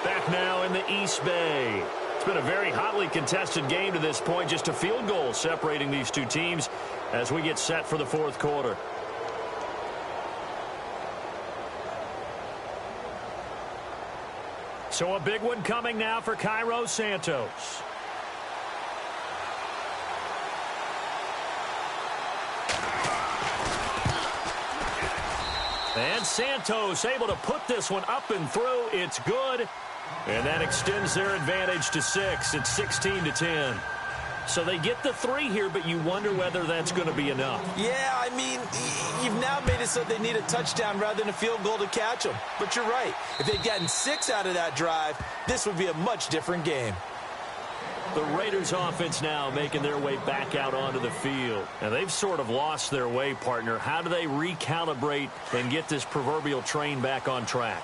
Back now in the East Bay. It's been a very hotly contested game to this point. Just a field goal separating these two teams as we get set for the fourth quarter. So a big one coming now for Cairo Santos. And Santos able to put this one up and through. It's good. And that extends their advantage to 6. It's 16-10. So they get the 3 here, but you wonder whether that's going to be enough. Yeah, I mean, you've now made it so they need a touchdown rather than a field goal to catch them. But you're right. If they'd gotten 6 out of that drive, this would be a much different game. The Raiders offense now making their way back out onto the field. And they've sort of lost their way, partner. How do they recalibrate and get this proverbial train back on track?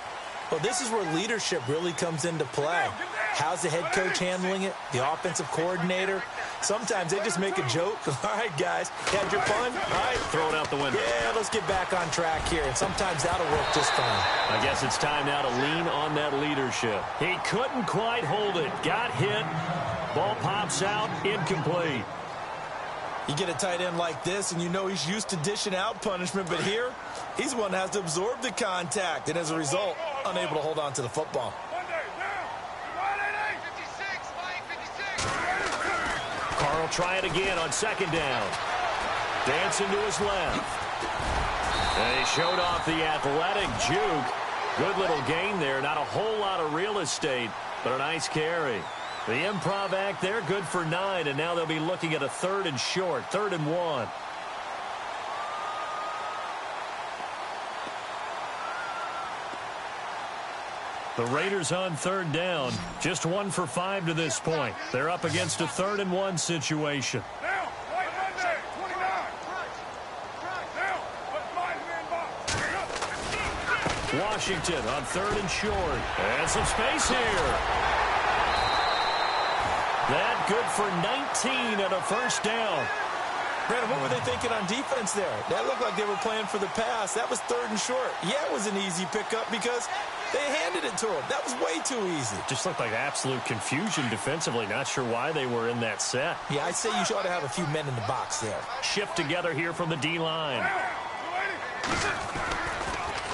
Well, this is where leadership really comes into play. How's the head coach handling it? The offensive coordinator? Sometimes they just make a joke. All right, guys, had your fun? All right. Throw it out the window. Yeah, let's get back on track here. And sometimes that'll work just fine. I guess it's time now to lean on that leadership. He couldn't quite hold it. Got hit. Ball pops out. Incomplete. You get a tight end like this, and you know he's used to dishing out punishment, but here, he's one that has to absorb the contact, and as a result, unable to hold on to the football. Carl try it again on second down. Dancing to his left. And he showed off the athletic juke. Good little gain there. Not a whole lot of real estate, but a nice carry. The improv act there, good for 9, and now they'll be looking at a 3rd and short, 3rd and 1. The Raiders on 3rd down, just 1 for 5 to this point. They're up against a 3rd and 1 situation. Washington on 3rd and short, and some space here. That good for 19 and a first down. Brandon, what were they thinking on defense there? That looked like they were playing for the pass. That was 3rd and short. Yeah, it was an easy pickup because they handed it to him. That was way too easy. Just looked like absolute confusion defensively. Not sure why they were in that set. Yeah, I'd say you ought to have a few men in the box there. Shift together here from the D-line.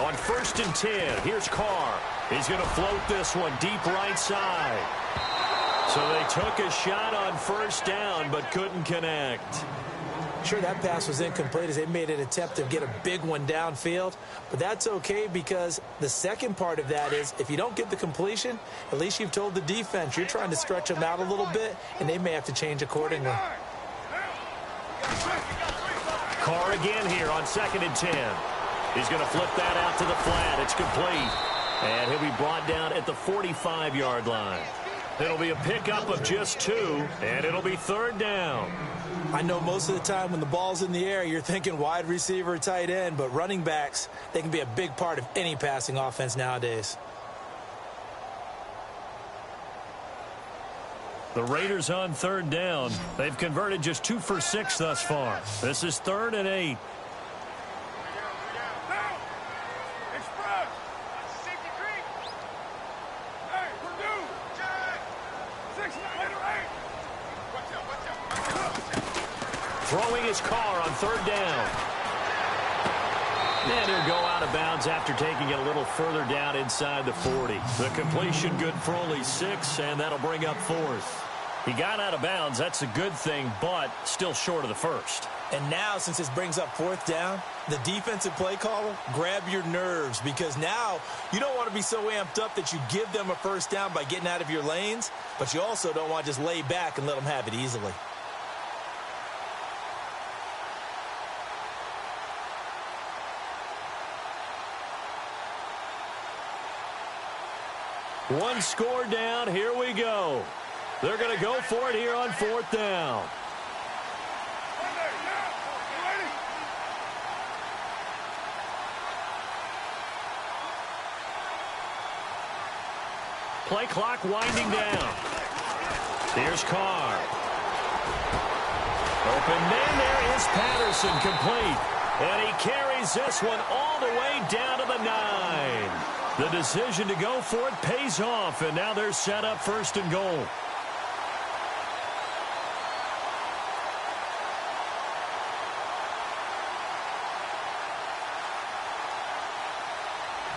On 1st and 10, here's Carr. He's going to float this one deep right side. So they took a shot on 1st down, but couldn't connect. Sure, that pass was incomplete as they made an attempt to get a big one downfield. But that's okay because the second part of that is if you don't get the completion, at least you've told the defense you're trying to stretch them out a little bit, and they may have to change accordingly. Carr again here on 2nd and 10. He's going to flip that out to the flat. It's complete. And he'll be brought down at the 45-yard line. It'll be a pickup of just 2, and it'll be 3rd down. I know most of the time when the ball's in the air, you're thinking wide receiver, tight end, but running backs, they can be a big part of any passing offense nowadays. The Raiders on 3rd down. They've converted just 2 for 6 thus far. This is 3rd and 8. Throwing his Carr on 3rd down. And he'll go out of bounds after taking it a little further down inside the 40. The completion good for only 6, and that'll bring up 4th. He got out of bounds. That's a good thing, but still short of the 1st. And now, since this brings up 4th down, the defensive play caller, grab your nerves because now you don't want to be so amped up that you give them a 1st down by getting out of your lanes, but you also don't want to just lay back and let them have it easily. One score down. Here we go. They're going to go for it here on 4th down. Play clock winding down. Here's Carr. Open man, there is Patterson, complete. And he carries this one all the way down to the 9. The decision to go for it pays off, and now they're set up 1st and goal.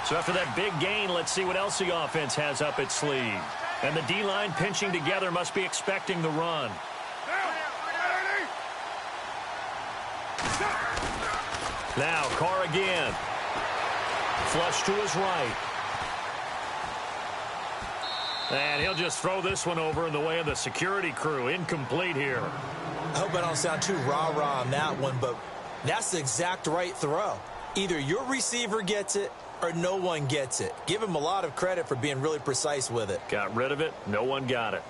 So after that big gain, let's see what else the offense has up its sleeve. And the D-line pinching together must be expecting the run. Now, Carr again. Flush to his right. And he'll just throw this one over in the way of the security crew. Incomplete here. I hope I don't sound too rah-rah on that one, but that's the exact right throw. Either your receiver gets it or no one gets it. Give him a lot of credit for being really precise with it. Got rid of it. No one got it.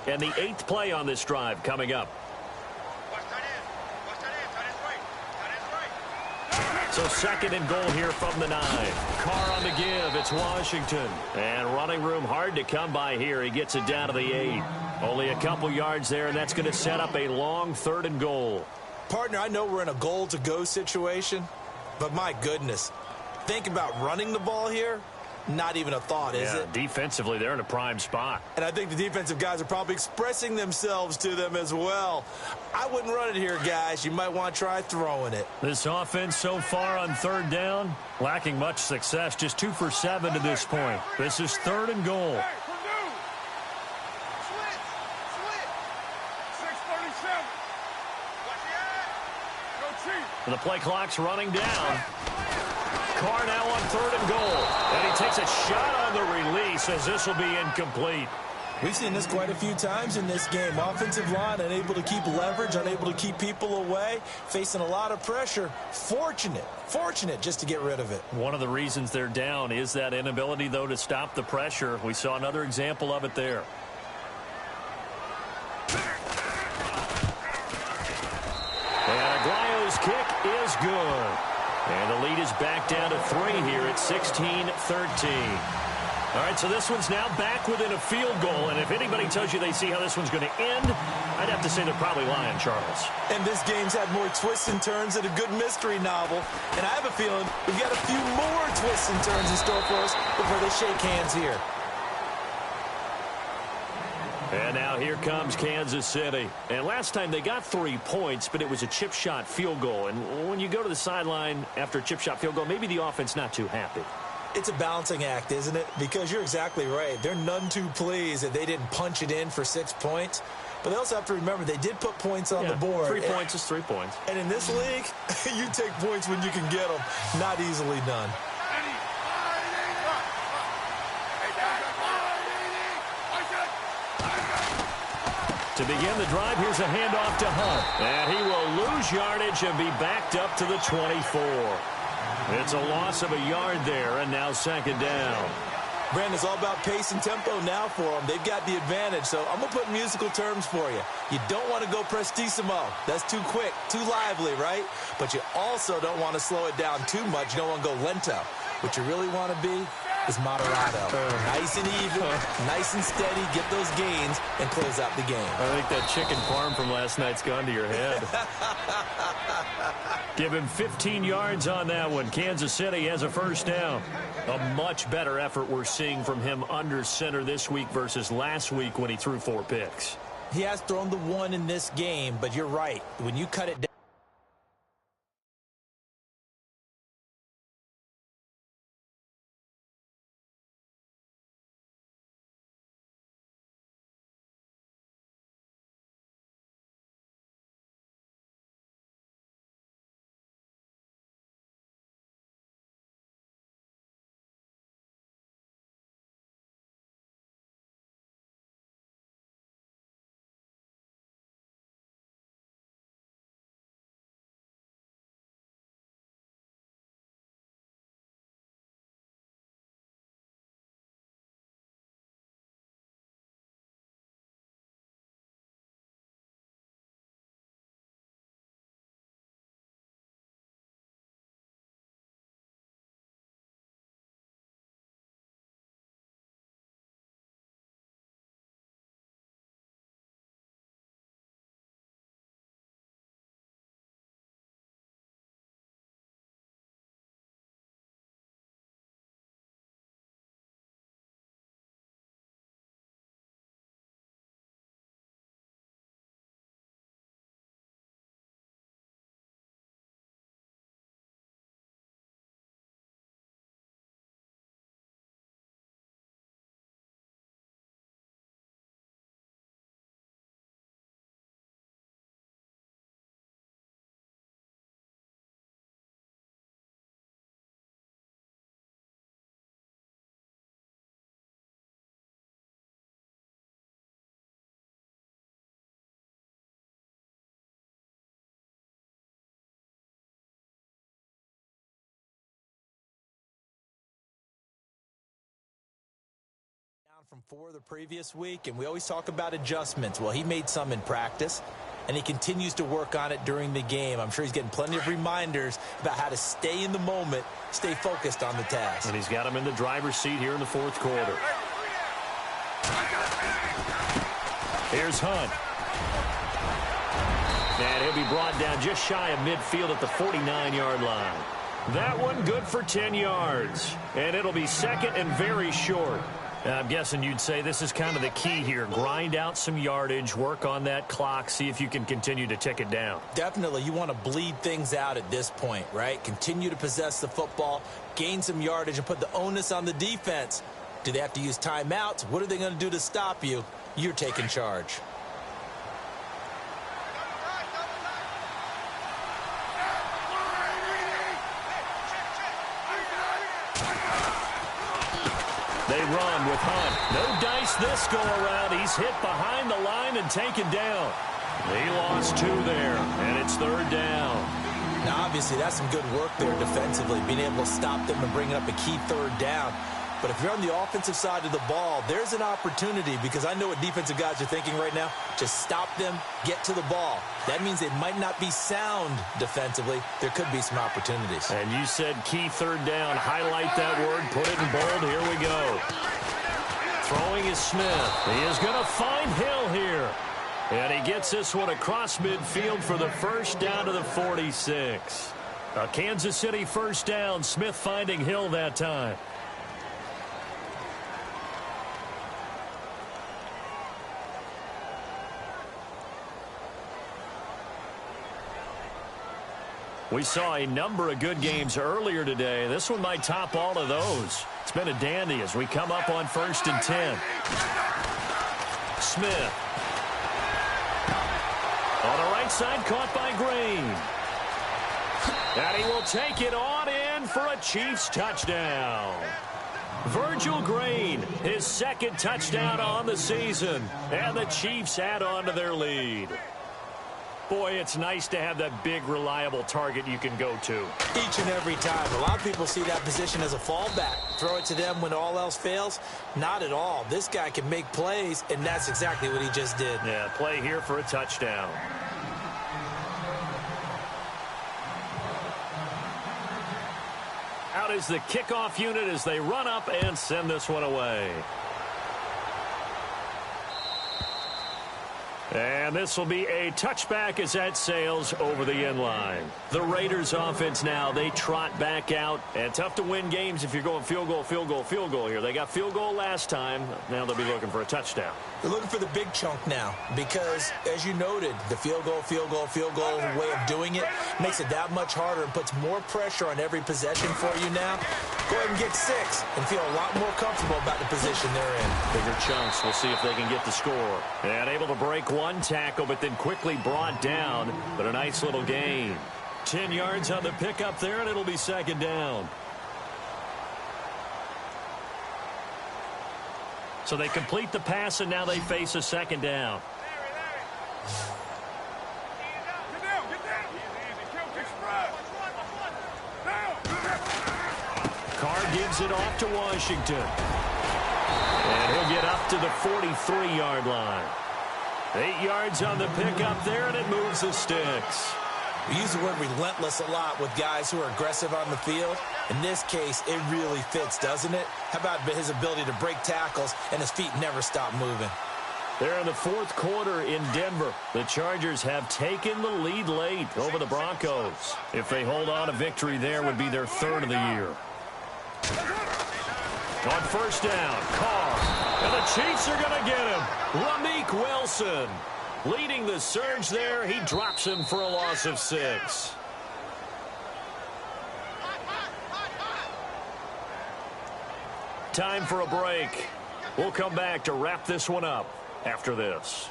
And the 8th play on this drive coming up. So 2nd and goal here from the 9. Carr on the give. It's Washington. And running room hard to come by here. He gets it down to the 8. Only a couple yards there, and that's going to set up a long 3rd and goal. Partner, I know we're in a goal-to-go situation, but my goodness. Think about running the ball here. Not even a thought, is it? Defensively, they're in a prime spot. And I think the defensive guys are probably expressing themselves to them as well. I wouldn't run it here, guys. You might want to try throwing it. This offense so far on 3rd down, lacking much success, just 2 for 7 to this point. This is 3rd and goal. And the play clock's running down. Carr now on 3rd and goal. And he takes a shot on the release as this will be incomplete. We've seen this quite a few times in this game. Offensive line unable to keep leverage, unable to keep people away, facing a lot of pressure. Fortunate just to get rid of it. One of the reasons they're down is that inability, though, to stop the pressure. We saw another example of it there. And Aguayo's kick is good. And the lead is back down to 3 here at 16-13. All right, so this one's now back within a field goal. And if anybody tells you they see how this one's going to end, I'd have to say they're probably lying, Charles. And this game's had more twists and turns than a good mystery novel. And I have a feeling we've got a few more twists and turns in store for us before they shake hands here. And now here comes Kansas City. And last time they got 3 points, but it was a chip shot field goal. And when you go to the sideline after a chip shot field goal, maybe the offense not too happy. It's a balancing act, isn't it? Because you're exactly right. They're none too pleased that they didn't punch it in for 6 points. But they also have to remember they did put points on the board. 3 points is 3 points. And in this league, you take points when you can get them. Not easily done. To begin the drive, here's a handoff to Hunt. And he will lose yardage and be backed up to the 24. It's a loss of a yard there, and now 2nd down. Brandon, it's all about pace and tempo now for them. They've got the advantage, so I'm going to put musical terms for you. You don't want to go prestissimo. That's too quick, too lively, right? But you also don't want to slow it down too much. You don't want to go lento. What you really want to be is moderato. Nice and even, nice and steady, get those gains, and close out the game. I think that chicken farm from last night's gone to your head. Give him 15 yards on that one. Kansas City has a 1st down. A much better effort we're seeing from him under center this week versus last week when he threw 4 picks. He has thrown the 1 in this game, but you're right. When you cut it down, from 4 the previous week, and we always talk about adjustments. Well, he made some in practice, and he continues to work on it during the game. I'm sure he's getting plenty of reminders about how to stay in the moment, stay focused on the task. And he's got him in the driver's seat here in the fourth quarter. Here's Hunt. And he'll be brought down just shy of midfield at the 49-yard line. That one good for 10 yards. And it'll be second and very short. I'm guessing you'd say this is kind of the key here. Grind out some yardage, work on that clock, see if you can continue to tick it down. Definitely. You want to bleed things out at this point, right? Continue to possess the football, gain some yardage, and put the onus on the defense. Do they have to use timeouts? What are they going to do to stop you? You're taking charge. They run with Hunt. No dice this go-around. He's hit behind the line and taken down. He lost 2 there, and it's third down. Now, obviously, that's some good work there defensively, being able to stop them and bring up a key third down. But if you're on the offensive side of the ball, there's an opportunity, because I know what defensive guys are thinking right now. Just stop them, get to the ball. That means they might not be sound defensively. There could be some opportunities. And you said key third down. Highlight that word. Put it in bold. Here we go. Throwing is Smith. He is going to find Hill here. And he gets this one across midfield for the first down to the 46. A Kansas City first down. Smith finding Hill that time. We saw a number of good games earlier today. This one might top all of those. It's been a dandy as we come up on 1st and 10. Smith. On the right side, caught by Green. And he will take it on in for a Chiefs touchdown. Virgil Green, his second touchdown on the season. And the Chiefs add on to their lead. Boy, it's nice to have that big, reliable target you can go to. Each and every time. A lot of people see that position as a fallback. Throw it to them when all else fails. Not at all. This guy can make plays, and that's exactly what he just did. Yeah, play here for a touchdown. Out is the kickoff unit as they run up and send this one away. And this will be a touchback as that sails over the end line. The Raiders offense now, they trot back out. And tough to win games if you're going field goal, field goal, field goal here. They got field goal last time. Now they'll be looking for a touchdown. They're looking for the big chunk now because, as you noted, the field goal way of doing it makes it that much harder and puts more pressure on every possession for you now. Go ahead and get 6 and feel a lot more comfortable about the position they're in. Bigger chunks. We'll see if they can get the score. And able to break one tackle, but then quickly brought down. But a nice little gain. 10 yards on the pickup there, and it'll be second down. So they complete the pass, and now they face a second down. Carr gives it off to Washington. And he'll get up to the 43-yard line. 8 yards on the pickup there, and it moves the sticks. We use the word relentless a lot with guys who are aggressive on the field. In this case, it really fits, doesn't it? How about his ability to break tackles and his feet never stop moving? They're in the fourth quarter in Denver. The Chargers have taken the lead late over the Broncos. If they hold on, a victory there would be their third of the year. On first down, Carr. And the Chiefs are going to get him. Ramik Wilson leading the surge there. He drops him for a loss of 6. Time for a break. We'll come back to wrap this one up after this.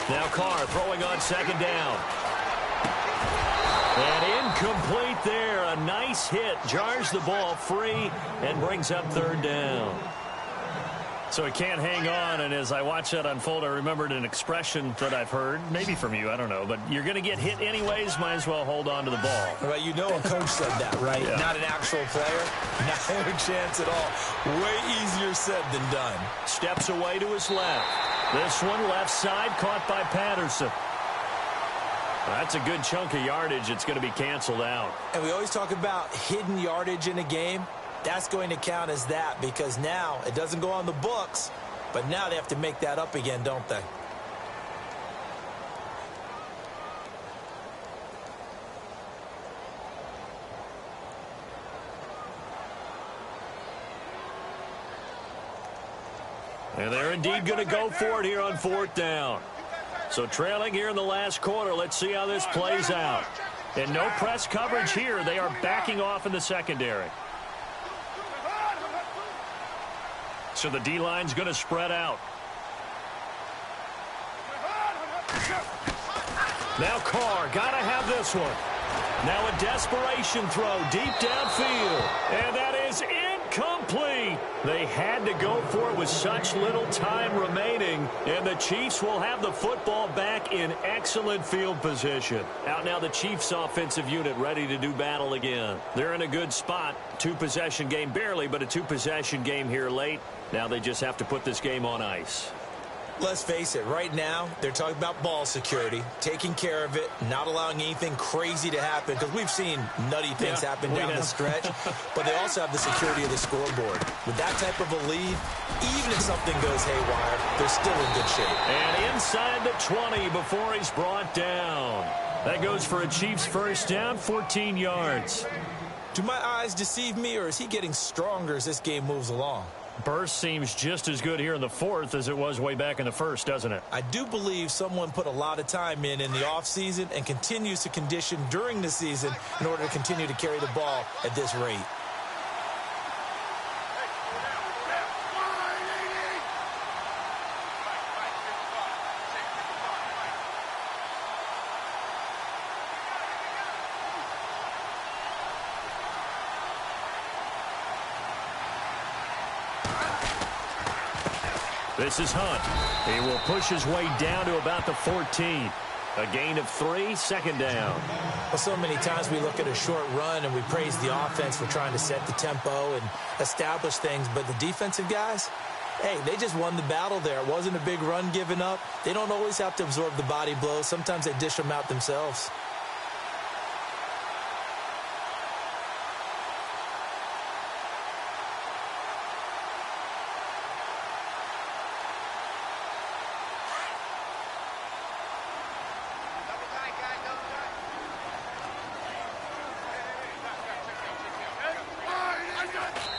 Now Carr throwing on second down. And Incomplete there. A nice hit. Jars the ball free and brings up third down. So he can't hang on, and as I watch that unfold, I remembered an expression that I've heard, maybe from you, I don't know, but you're going to get hit anyways, might as well hold on to the ball. Well, you know a coach said that, right? Yeah. Not an actual player. Not a chance at all. Way easier said than done. Steps away to his left. This one left side caught by Patterson. That's a good chunk of yardage. It's going to be canceled out. And we always talk about hidden yardage in a game. That's going to count as that because now it doesn't go on the books, but now they have to make that up again, don't they? And they're indeed going to go for it here on fourth down. So trailing here in the last quarter, let's see how this plays out. And no press coverage here. They are backing off in the secondary. So the D-line's going to spread out. Now Carr, got to have this one. Now a desperation throw deep downfield. And that is incomplete. They had to go for it with such little time remaining. And the Chiefs will have the football back in excellent field position. Out now the Chiefs offensive unit ready to do battle again. They're in a good spot. Two-possession game, barely, but a two-possession game here late. Now they just have to put this game on ice. Let's face it, right now, they're talking about ball security, taking care of it, not allowing anything crazy to happen, because we've seen nutty things happen down the stretch, but they also have the security of the scoreboard. With that type of a lead, even if something goes haywire, they're still in good shape. And inside the 20 before he's brought down. That goes for a Chiefs first down, 14 yards. Do my eyes deceive me, or is he getting stronger as this game moves along? Burst seems just as good here in the fourth as it was way back in the first, doesn't it? I do believe someone put a lot of time in the offseason and continues to condition during the season in order to continue to carry the ball at this rate. This is Hunt. He will push his way down to about the 14. A gain of 3, second down. Well, so many times we look at a short run and we praise the offense for trying to set the tempo and establish things, but the defensive guys, hey, they just won the battle there. It wasn't a big run given up. They don't always have to absorb the body blows. Sometimes they dish them out themselves.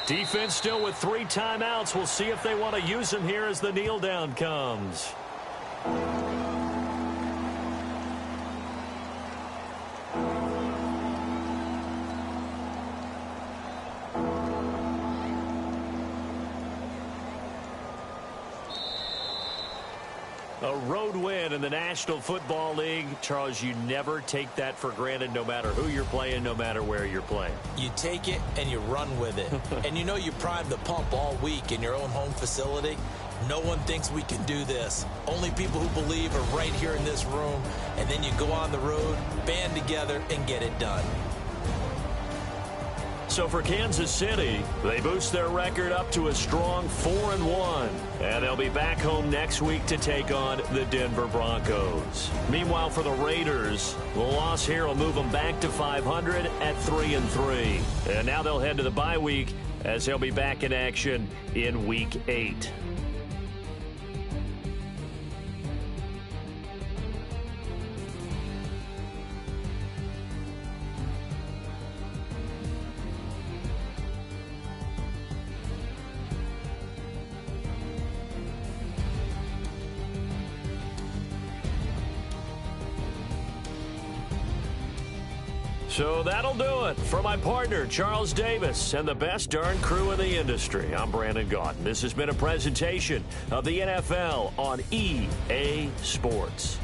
Defense still with 3 timeouts. We'll see if they want to use them here as the kneel down comes. A road win in the National Football League. Charles, you never take that for granted no matter who you're playing, no matter where you're playing. You take it and you run with it. And you know you primed the pump all week in your own home facility. No one thinks we can do this. Only people who believe are right here in this room. And then you go on the road, band together, and get it done. So for Kansas City, they boost their record up to a strong 4-1. And they'll be back home next week to take on the Denver Broncos. Meanwhile, for the Raiders, the loss here will move them back to 500 at 3-3. And now they'll head to the bye week as they'll be back in action in Week 8. So that'll do it. For my partner, Charles Davis, and the best darn crew in the industry, I'm Brandon Gaudin. This has been a presentation of the NFL on EA Sports.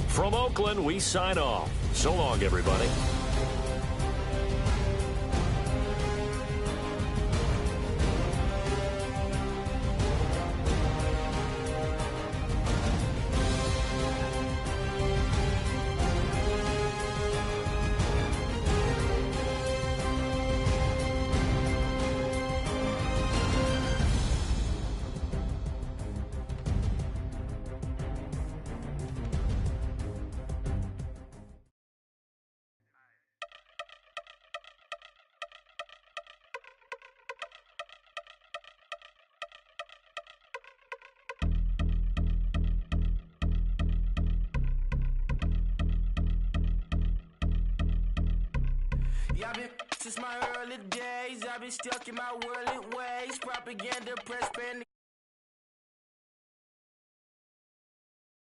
From Oakland, we sign off. So long, everybody. Yeah, I've been since my early days. I've been stuck in my worldly ways. Propaganda, press, panic.